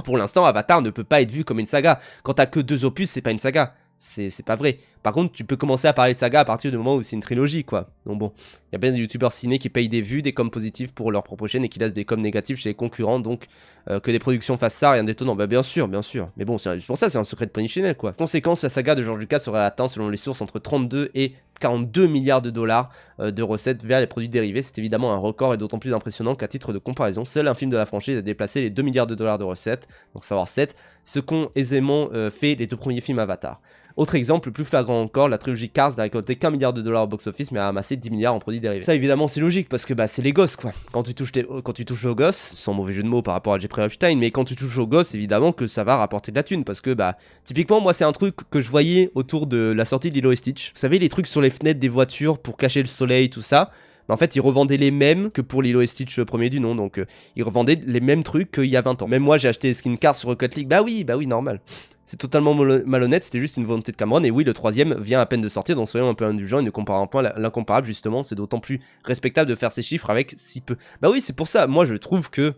Pour l'instant, Avatar ne peut pas être vu comme une saga. Quand t'as que 2 opus, c'est pas une saga. C'est pas vrai. Par contre, tu peux commencer à parler de saga à partir du moment où c'est une trilogie, quoi. Donc bon, il y a bien des youtubeurs ciné qui payent des vues, des coms positifs pour leur propre chaîne et qui laissent des coms négatifs chez les concurrents, donc que des productions fassent ça, rien d'étonnant. Bah bien sûr. Mais bon, c'est pour ça, c'est un secret de Polichinelle, quoi. Conséquence, la saga de George Lucas aurait atteint, selon les sources, entre 32 et 42 milliards de dollars de recettes vers les produits dérivés. C'est évidemment un record et d'autant plus impressionnant qu'à titre de comparaison, seul un film de la franchise a dépassé les 2 milliards de dollars de recettes, donc savoir 7, ce qu'ont aisément fait les 2 premiers films Avatar. Autre exemple, plus flagrant encore, la trilogie Cars n'a récolté qu'un milliard de dollars au box-office, mais a amassé 10 milliards en produits dérivés. Ça, évidemment, c'est logique, parce que c'est les gosses, quoi. Quand tu touches aux gosses, sans mauvais jeu de mots par rapport à Jeffrey Epstein, mais quand tu touches aux gosses, évidemment que ça va rapporter de la thune, parce que, typiquement, moi, c'est un truc que je voyais autour de la sortie de Lilo et Stitch. Vous savez, les trucs sur les fenêtres des voitures pour cacher le soleil, tout ça. Mais en fait, ils revendaient les mêmes que pour Lilo et Stitch premier du nom, donc ils revendaient les mêmes trucs qu'il y a 20 ans. Même moi, j'ai acheté les skin cards sur Rocket League, bah oui, normal. C'est totalement malhonnête, c'était juste une volonté de Cameron, et oui, le troisième vient à peine de sortir, donc soyons un peu indulgents et ne comparons pas l'incomparable, justement, c'est d'autant plus respectable de faire ces chiffres avec si peu. Bah oui, c'est pour ça, moi je trouve que,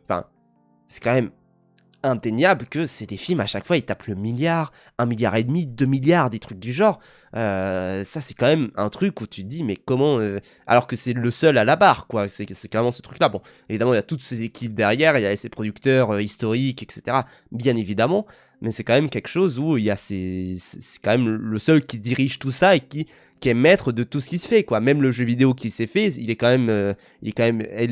c'est quand même indéniable que c'est des films, à chaque fois ils tapent le milliard, 1,5 milliard, 2 milliards, des trucs du genre. Ça c'est quand même un truc où tu te dis mais comment alors que c'est le seul à la barre quoi, c'est clairement ce truc là. Bon, évidemment il y a toutes ces équipes derrière, il y a ces producteurs historiques etc, bien évidemment, mais c'est quand même quelque chose où il y a c'est quand même le seul qui dirige tout ça et qui est maître de tout ce qui se fait quoi. Même le jeu vidéo qui s'est fait, il est quand même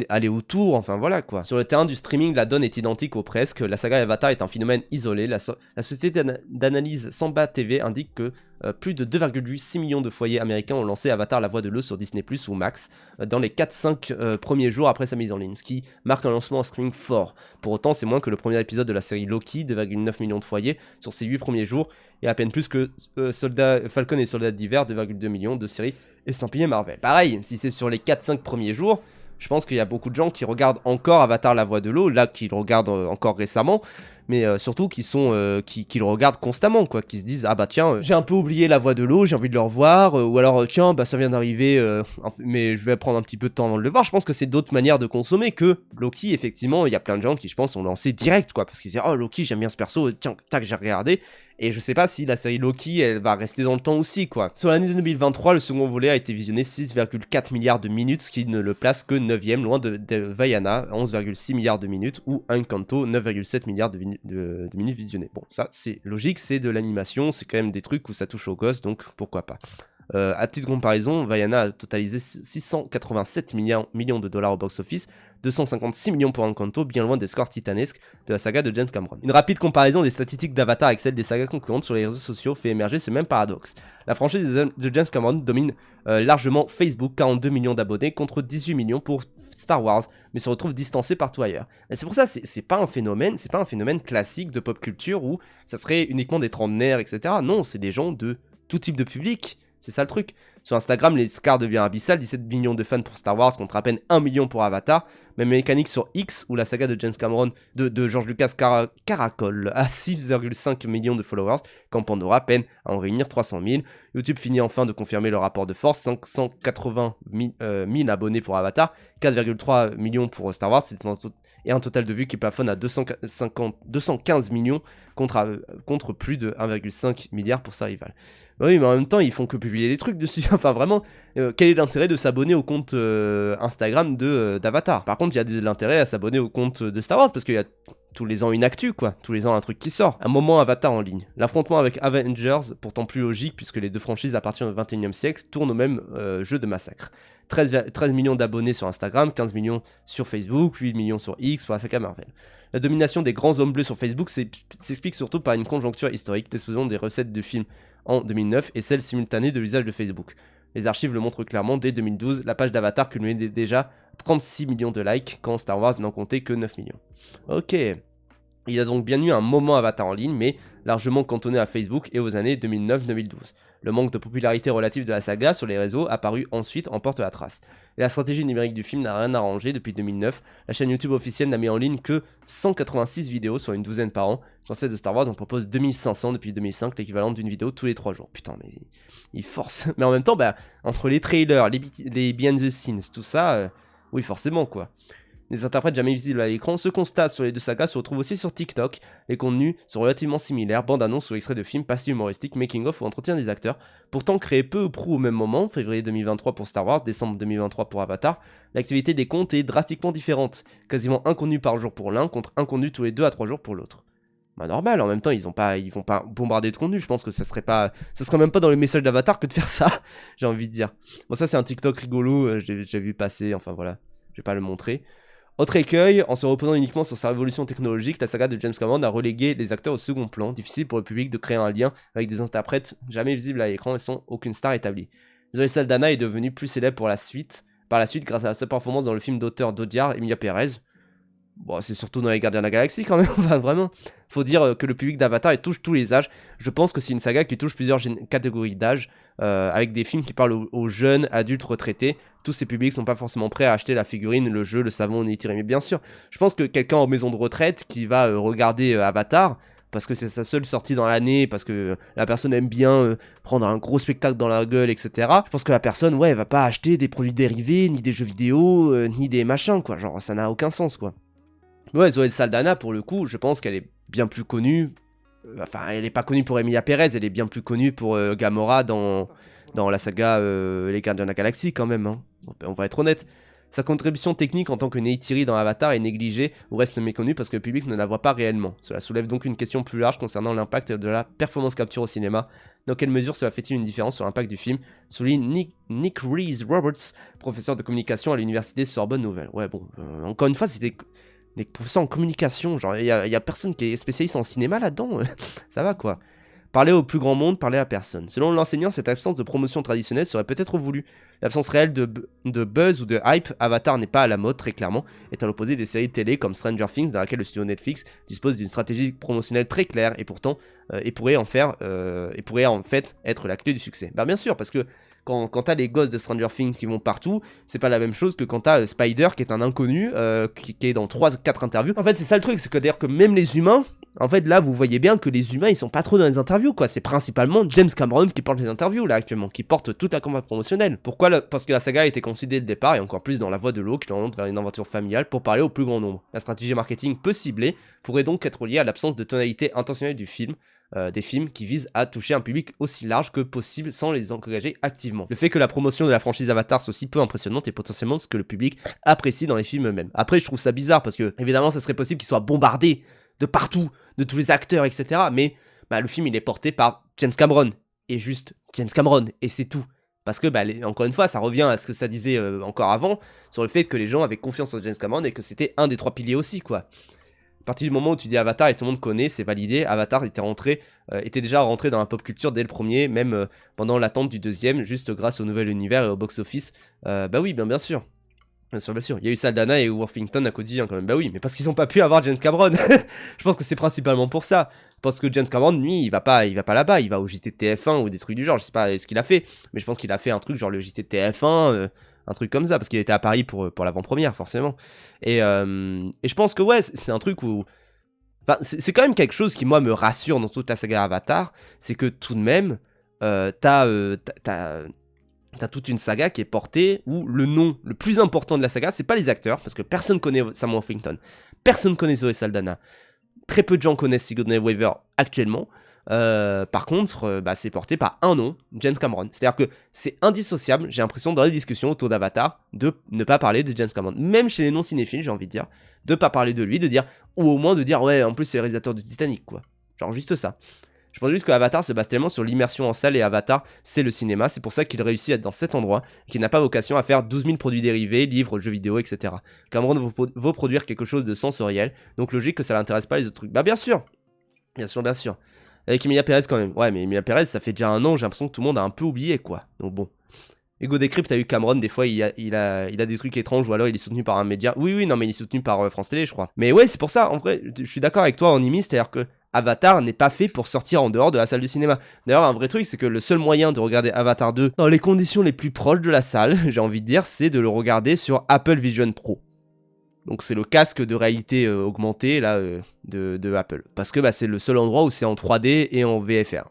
allé autour, enfin voilà quoi. Sur le terrain du streaming, la donne est identique ou presque. La saga Avatar est un phénomène isolé. La société d'analyse Samba TV indique que plus de 2,6 millions de foyers américains ont lancé Avatar la voix de l'eau sur Disney+, ou Max, dans les 4-5 premiers jours après sa mise en ligne, ce qui marque un lancement en streaming fort. Pour autant, c'est moins que le premier épisode de la série Loki, 2,9 millions de foyers sur ses 8 premiers jours, et à peine plus que Falcon et Soldats d'hiver, 2,2 millions de séries estampillées Marvel. Pareil, si c'est sur les 4-5 premiers jours, je pense qu'il y a beaucoup de gens qui regardent encore Avatar la voix de l'eau, là qui le regardent encore récemment, mais surtout qui le regardent constamment, quoi, qui se disent ah bah tiens, j'ai un peu oublié la voix de l'eau, j'ai envie de le revoir, ou alors tiens bah ça vient d'arriver, mais je vais prendre un petit peu de temps avant de le voir. Je pense que c'est d'autres manières de consommer que Loki. Effectivement, il y a plein de gens qui je pense ont lancé direct, quoi, parce qu'ils disent oh Loki j'aime bien ce perso, tiens tac j'ai regardé. Et je sais pas si la série Loki, elle va rester dans le temps aussi, quoi. Sur l'année 2023, le second volet a été visionné 6,4 milliards de minutes, ce qui ne le place que 9ème, loin de Vaiana, 11,6 milliards de minutes, ou Encanto, 9,7 milliards de minutes visionnées. Bon, ça, c'est logique, c'est de l'animation, c'est quand même des trucs où ça touche aux gosses, donc pourquoi pas. À titre de comparaison, Vaiana a totalisé 687 millions de dollars au box-office, 256 millions pour Encanto, bien loin des scores titanesques de la saga de James Cameron. Une rapide comparaison des statistiques d'Avatar avec celles des sagas concurrentes sur les réseaux sociaux fait émerger ce même paradoxe. La franchise de James Cameron domine largement Facebook, 42 millions d'abonnés contre 18 millions pour Star Wars, mais se retrouve distancé partout ailleurs. Et c'est pour ça, c'est pas un phénomène classique de pop culture où ça serait uniquement des trentenaires, etc. Non, c'est des gens de tout type de public. C'est ça le truc. Sur Instagram, l'écart devient abyssal, 17 millions de fans pour Star Wars contre à peine 1 million pour Avatar. Même mécanique sur X, où la saga de James Cameron, de George Lucas caracole à 6,5 millions de followers, quand Pandora peine à en réunir 300 000. YouTube finit enfin de confirmer le rapport de force, 580 000 abonnés pour Avatar, 4,3 millions pour Star Wars, et un total de vues qui plafonne à 215 millions contre plus de 1,5 milliard pour sa rivale. Bah oui, mais en même temps, ils font que publier des trucs dessus. Enfin, vraiment, quel est l'intérêt de s'abonner au compte Instagram d'Avatar? Par contre, il y a de l'intérêt à s'abonner au compte de Star Wars, parce qu'il y a tous les ans une actu, quoi. Tous les ans un truc qui sort. Un moment Avatar en ligne. L'affrontement avec Avengers, pourtant plus logique, puisque les deux franchises appartiennent au 21e siècle, tournent au même jeu de massacre. 13 millions d'abonnés sur Instagram, 15 millions sur Facebook, 8 millions sur X pour la saga Marvel. La domination des grands hommes bleus sur Facebook s'explique surtout par une conjoncture historique, l'explosion des recettes de films en 2009 et celle simultanée de l'usage de Facebook. Les archives le montrent clairement, dès 2012, la page d'Avatar cumulait déjà 36 millions de likes quand Star Wars n'en comptait que 9 millions. Ok. Il y a donc bien eu un moment Avatar en ligne, mais largement cantonné à Facebook et aux années 2009-2012. Le manque de popularité relative de la saga sur les réseaux apparu ensuite en porte la trace. Et la stratégie numérique du film n'a rien arrangé depuis 2009. La chaîne YouTube officielle n'a mis en ligne que 186 vidéos, soit une douzaine par an. Dans celle de Star Wars, on propose 2500 depuis 2005, l'équivalent d'une vidéo tous les 3 jours. Putain, mais il force. Mais en même temps, bah, entre les trailers, les behind the scenes, tout ça, oui, forcément, quoi. Les interprètes jamais visibles à l'écran, ce constat sur les deux sagas se retrouve aussi sur TikTok. Les contenus sont relativement similaires, bande-annonce ou extraits de films, pastilles humoristiques, making-of ou entretien des acteurs, pourtant créés peu ou prou au même moment, février 2023 pour Star Wars, décembre 2023 pour Avatar. L'activité des comptes est drastiquement différente, quasiment un contenu par jour pour l'un contre un contenu tous les 2 à 3 jours pour l'autre. Bah normal, en même temps ils vont pas bombarder de contenu, je pense que ça serait même pas dans les messages d'Avatar que de faire ça, j'ai envie de dire. Bon ça c'est un TikTok rigolo, j'ai vu passer, enfin voilà, je vais pas le montrer. Autre écueil, en se reposant uniquement sur sa révolution technologique, la saga de James Cameron a relégué les acteurs au second plan, difficile pour le public de créer un lien avec des interprètes jamais visibles à l'écran et sans aucune star établie. Zoe Saldana est devenue plus célèbre par la suite grâce à sa performance dans le film d'auteur d'Audiard, Emilia Pérez. Bon, c'est surtout dans les Gardiens de la Galaxie quand même, enfin vraiment. Faut dire que le public d'Avatar il touche tous les âges. Je pense que c'est une saga qui touche plusieurs catégories d'âge, avec des films qui parlent aux jeunes, adultes, retraités. Tous ces publics sont pas forcément prêts à acheter la figurine, le jeu, le savon, on est tiré. Mais bien sûr, je pense que quelqu'un en maison de retraite qui va regarder Avatar, parce que c'est sa seule sortie dans l'année, parce que la personne aime bien prendre un gros spectacle dans la gueule, etc. Je pense que la personne, ouais, elle va pas acheter des produits dérivés, ni des jeux vidéo, ni des machins, quoi. Genre, ça n'a aucun sens, quoi. Ouais, Zoé Saldana, pour le coup, je pense qu'elle est bien plus connue. Enfin, elle est pas connue pour Emilia Pérez, elle est bien plus connue pour Gamora dans la saga Les Gardiens de la Galaxie, quand même. Hein. On va être honnête. Sa contribution technique en tant que Neytiri dans Avatar est négligée ou reste méconnue parce que le public ne la voit pas réellement. Cela soulève donc une question plus large concernant l'impact de la performance capture au cinéma. Dans quelle mesure cela fait-il une différence sur l'impact du film, souligne Nick Rees-Roberts, professeur de communication à l'université Sorbonne Nouvelle. Ouais, bon, encore une fois, c'était des professeurs en communication, genre, il y a personne qui est spécialiste en cinéma là-dedans, ça va quoi. Parler au plus grand monde, parler à personne. Selon l'enseignant, cette absence de promotion traditionnelle serait peut-être voulue. L'absence réelle de buzz ou de hype, Avatar n'est pas à la mode très clairement, est à l'opposé des séries télé comme Stranger Things dans laquelle le studio Netflix dispose d'une stratégie promotionnelle très claire et pourtant pourrait en fait être la clé du succès. Bah bien sûr, parce que quand t'as les gosses de Stranger Things qui vont partout, c'est pas la même chose que quand t'as Spider qui est un inconnu, qui est dans 3-4 interviews. En fait, c'est ça le truc, c'est que d'ailleurs que même les humains, en fait, là, vous voyez bien que les humains, ils sont pas trop dans les interviews, quoi. C'est principalement James Cameron qui porte les interviews, là, actuellement, qui porte toute la campagne promotionnelle. Pourquoi Parce que la saga a été conçue dès le départ, et encore plus dans la voie de l'eau, qui l'oriente vers une aventure familiale pour parler au plus grand nombre. La stratégie marketing peu ciblée pourrait donc être liée à l'absence de tonalité intentionnelle du film, des films qui visent à toucher un public aussi large que possible sans les engager activement. Le fait que la promotion de la franchise Avatar soit si peu impressionnante est potentiellement ce que le public apprécie dans les films eux-mêmes. Après, je trouve ça bizarre parce que, évidemment, ça serait possible qu'ils soient bombardés de partout, de tous les acteurs, etc. Mais le film, il est porté par James Cameron. Et juste James Cameron. Et c'est tout. Parce que, encore une fois, ça revient à ce que ça disait encore avant, sur le fait que les gens avaient confiance en James Cameron et que c'était un des 3 piliers aussi, quoi. À partir du moment où tu dis Avatar et tout le monde connaît, c'est validé. Avatar était déjà rentré dans la pop culture dès le premier, même pendant l'attente du deuxième, juste grâce au nouvel univers et au box-office. Bah oui, bien sûr. Bien sûr. Il y a eu Saldana et Worthington à quotidien quand même. Bah oui, mais parce qu'ils ont pas pu avoir James Cameron. Je pense que c'est principalement pour ça. Parce que James Cameron, lui, il va pas là-bas. Il va au JT TF1 ou des trucs du genre. Je sais pas ce qu'il a fait, mais je pense qu'il a fait un truc genre le JT TF1, un truc comme ça, parce qu'il était à Paris pour l'avant-première, forcément. Et je pense que ouais, c'est un truc où... Enfin, c'est quand même quelque chose qui, moi, me rassure dans toute la saga Avatar. C'est que tout de même, t'as toute une saga qui est portée où le nom le plus important de la saga, c'est pas les acteurs, parce que personne connaît Sam Worthington, personne connaît Zoe Saldana, très peu de gens connaissent Sigourney Weaver actuellement. Par contre, c'est porté par un nom, James Cameron. C'est-à-dire que c'est indissociable, j'ai l'impression, dans les discussions autour d'Avatar, de ne pas parler de James Cameron. Même chez les non-cinéphiles, j'ai envie de dire, de pas parler de lui, de dire, ou au moins de dire, ouais, en plus c'est le réalisateur du Titanic, quoi. Genre juste ça. Je pense juste que Avatar se base tellement sur l'immersion en salle et Avatar, c'est le cinéma. C'est pour ça qu'il réussit à être dans cet endroit et qu'il n'a pas vocation à faire 12 000 produits dérivés, livres, jeux vidéo, etc. Cameron veut produire quelque chose de sensoriel, donc logique que ça l'intéresse pas les autres trucs. Bah bien sûr. Avec Emilia Pérez quand même. Ouais, mais Emilia Pérez, ça fait déjà un an, j'ai l'impression que tout le monde a un peu oublié, quoi. Donc bon. Ego Decrypt a eu Cameron, des fois il a des trucs étranges ou alors il est soutenu par un média. Oui, non mais il est soutenu par France Télé, je crois. Mais ouais, c'est pour ça, en vrai, je suis d'accord avec toi en Imi, c'est-à-dire que Avatar n'est pas fait pour sortir en dehors de la salle de cinéma. D'ailleurs, un vrai truc, c'est que le seul moyen de regarder Avatar 2 dans les conditions les plus proches de la salle, j'ai envie de dire, c'est de le regarder sur Apple Vision Pro. Donc c'est le casque de réalité augmentée là de Apple. Parce que c'est le seul endroit où c'est en 3D et en VFR.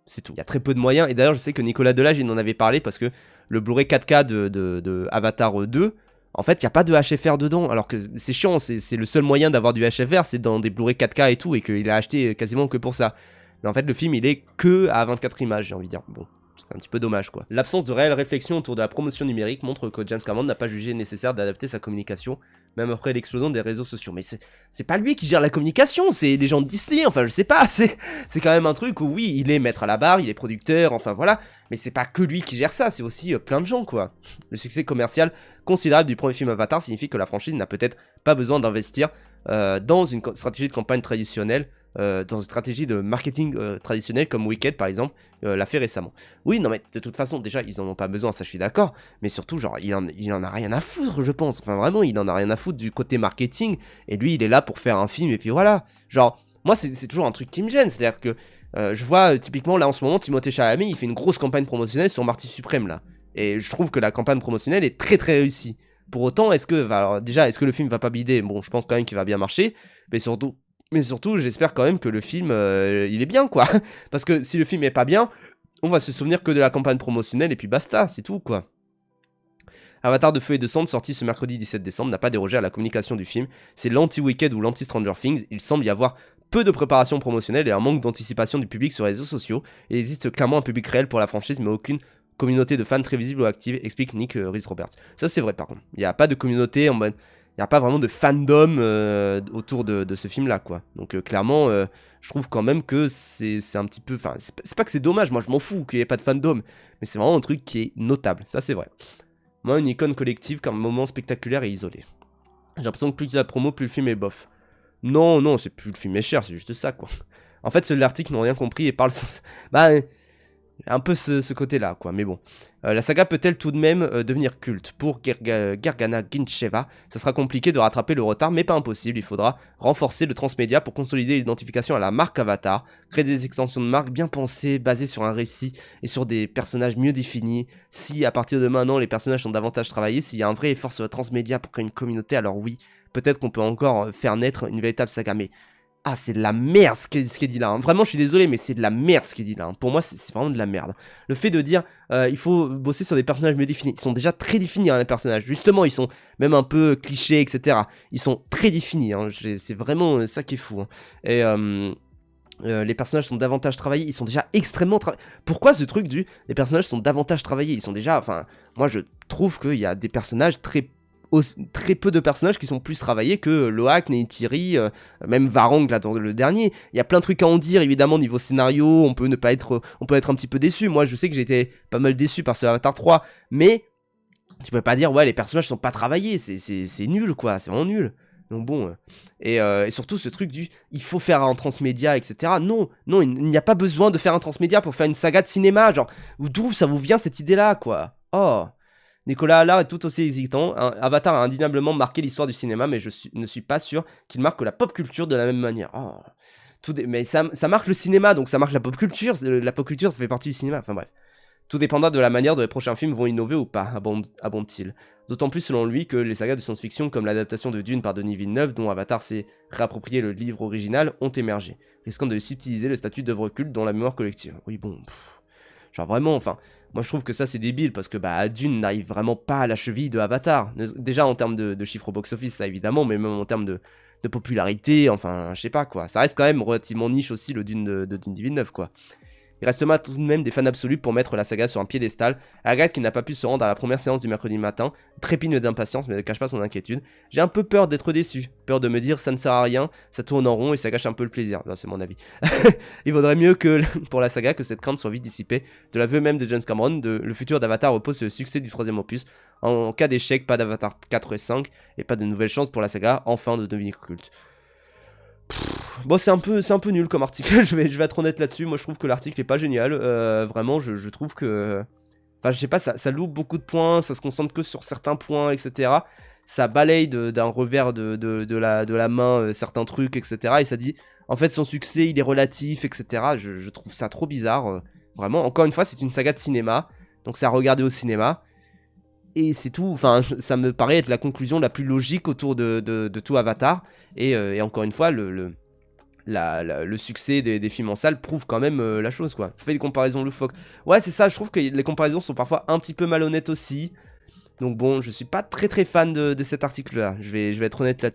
C'est tout. Il y a très peu de moyens. Et d'ailleurs, je sais que Nicolas Delage, il en avait parlé parce que le Blu-ray 4K de Avatar 2, en fait, il n'y a pas de HFR dedans. Alors que c'est chiant, c'est le seul moyen d'avoir du HFR, c'est dans des Blu-ray 4K et tout, et qu'il a acheté quasiment que pour ça. Mais en fait, le film, il est que à 24 images, j'ai envie de dire. Bon, c'est un petit peu dommage, quoi. L'absence de réelle réflexion autour de la promotion numérique montre que James Cameron n'a pas jugé nécessaire d'adapter sa communication, même après l'explosion des réseaux sociaux. Mais c'est pas lui qui gère la communication, c'est les gens de Disney, enfin, je sais pas, c'est quand même un truc où, oui, il est maître à la barre, il est producteur, enfin, voilà, mais c'est pas que lui qui gère ça, c'est aussi plein de gens, quoi. Le succès commercial considérable du premier film Avatar signifie que la franchise n'a peut-être pas besoin d'investir dans une stratégie de campagne traditionnelle, dans une stratégie de marketing traditionnelle comme Wicked par exemple l'a fait récemment. Oui, non mais de toute façon déjà ils en ont pas besoin, ça je suis d'accord, mais surtout genre il en a rien à foutre je pense, enfin vraiment il en a rien à foutre du côté marketing, et lui il est là pour faire un film et puis voilà. Genre moi c'est toujours un truc qui me gêne, c'est-à-dire que je vois typiquement là en ce moment Timothée Chalamet il fait une grosse campagne promotionnelle sur Marty Suprême là, et je trouve que la campagne promotionnelle est très très réussie. Pour autant, est-ce que le film va pas bider? Bon, je pense quand même qu'il va bien marcher, mais surtout, j'espère quand même que le film, il est bien, quoi. Parce que si le film est pas bien, on va se souvenir que de la campagne promotionnelle et puis basta, c'est tout, quoi. Avatar de Feu et de Cendre, sorti ce mercredi 17 décembre, n'a pas dérogé à la communication du film. C'est l'anti-Wicked ou l'anti-Stranger Things. Il semble y avoir peu de préparation promotionnelle et un manque d'anticipation du public sur les réseaux sociaux. Il existe clairement un public réel pour la franchise, mais aucune communauté de fans très visible ou active, explique Nick Rhys-Roberts. Ça, c'est vrai, par contre. Il n'y a pas de communauté en mode... Il n'y a pas vraiment de fandom autour de ce film-là, quoi. Donc, clairement, je trouve quand même que c'est un petit peu... Enfin, c'est pas que c'est dommage, moi, je m'en fous qu'il n'y ait pas de fandom. Mais c'est vraiment un truc qui est notable. Ça, c'est vrai. Moi, une icône collective comme moment spectaculaire et isolé. J'ai l'impression que plus il y a la promo, plus le film est bof. Non, c'est plus le film est cher, c'est juste ça, quoi. En fait, ceux de l'article n'ont rien compris et parlent sans... Bah, un peu ce côté-là, quoi, mais bon. La saga peut-elle tout de même devenir culte? Pour Gergana Gincheva, ça sera compliqué de rattraper le retard, mais pas impossible. Il faudra renforcer le transmédia pour consolider l'identification à la marque Avatar, créer des extensions de marque bien pensées, basées sur un récit et sur des personnages mieux définis. Si à partir de maintenant les personnages sont davantage travaillés, s'il y a un vrai effort sur le transmédia pour créer une communauté, alors oui, peut-être qu'on peut encore faire naître une véritable saga, mais... Ah, c'est de la merde ce qui est dit là, hein. Vraiment, je suis désolé, mais c'est de la merde ce qui est dit là, hein. Pour moi, c'est vraiment de la merde. Le fait de dire, il faut bosser sur des personnages mieux définis. Ils sont déjà très définis, hein, les personnages. Justement, ils sont même un peu clichés, etc. Ils sont très définis, hein. C'est vraiment ça qui est fou, hein. Et... les personnages sont davantage travaillés, ils sont déjà extrêmement travaillés. Pourquoi ce truc du... Les personnages sont davantage travaillés, ils sont déjà... Enfin, moi je trouve qu'il y a des personnages très peu de personnages qui sont plus travaillés que Loak, Neytiri, même Varang là dans le dernier. Il y a plein de trucs à en dire évidemment niveau scénario, on peut être un petit peu déçu. Moi je sais que j'ai été pas mal déçu par ce Avatar 3, mais tu peux pas dire ouais les personnages sont pas travaillés, c'est nul quoi, c'est vraiment nul. Donc bon, et surtout ce truc du il faut faire un transmédia, etc. Non, il n'y a pas besoin de faire un transmédia pour faire une saga de cinéma, genre d'où ça vous vient cette idée là quoi. Oh, Nicolas Allard est tout aussi hésitant. Avatar a indéniablement marqué l'histoire du cinéma, mais ne suis pas sûr qu'il marque la pop culture de la même manière. Oh. Mais ça marque le cinéma, donc ça marque la pop culture. La pop culture, ça fait partie du cinéma. Enfin bref. Tout dépendra de la manière dont les prochains films vont innover ou pas, abonde-t-il. D'autant plus selon lui que les sagas de science-fiction comme l'adaptation de Dune par Denis Villeneuve, dont Avatar s'est réapproprié le livre original, ont émergé, risquant de subtiliser le statut d'œuvre culte dans la mémoire collective. Oui bon, genre vraiment, enfin, moi je trouve que ça c'est débile parce que bah Dune n'arrive vraiment pas à la cheville de Avatar. Déjà en termes de chiffres au box-office, ça évidemment, mais même en termes de popularité, enfin je sais pas quoi. Ça reste quand même relativement niche aussi le Dune de Denis Villeneuve quoi. Il reste tout de même des fans absolus pour mettre la saga sur un piédestal. Agathe, qui n'a pas pu se rendre à la première séance du mercredi matin, trépigne d'impatience mais ne cache pas son inquiétude. J'ai un peu peur d'être déçu, peur de me dire ça ne sert à rien, ça tourne en rond et ça gâche un peu le plaisir. C'est mon avis. Il vaudrait mieux que pour la saga que cette crainte soit vite dissipée. De l'aveu même de James Cameron, le futur d'Avatar repose sur le succès du troisième opus. En cas d'échec, pas d'Avatar 4 et 5 et pas de nouvelles chances pour la saga, enfin de devenir culte. Bon, c'est un peu nul comme article, je vais être honnête là-dessus. Moi, je trouve que l'article est pas génial. Vraiment, je trouve que... Enfin, je sais pas, ça loupe beaucoup de points, ça se concentre que sur certains points, etc. Ça balaye d'un revers de la main certains trucs, etc. Et ça dit, en fait, son succès, il est relatif, etc. Je trouve ça trop bizarre. Vraiment, encore une fois, c'est une saga de cinéma. Donc, c'est à regarder au cinéma. Et c'est tout, enfin, ça me paraît être la conclusion la plus logique autour de tout Avatar. Et encore une fois, le succès des films en salle prouve quand même la chose, quoi. Ça fait des comparaisons loufoques. Ouais, c'est ça, je trouve que les comparaisons sont parfois un petit peu malhonnêtes aussi. Donc bon, je suis pas très fan de cet article-là, je vais être honnête là-dessus.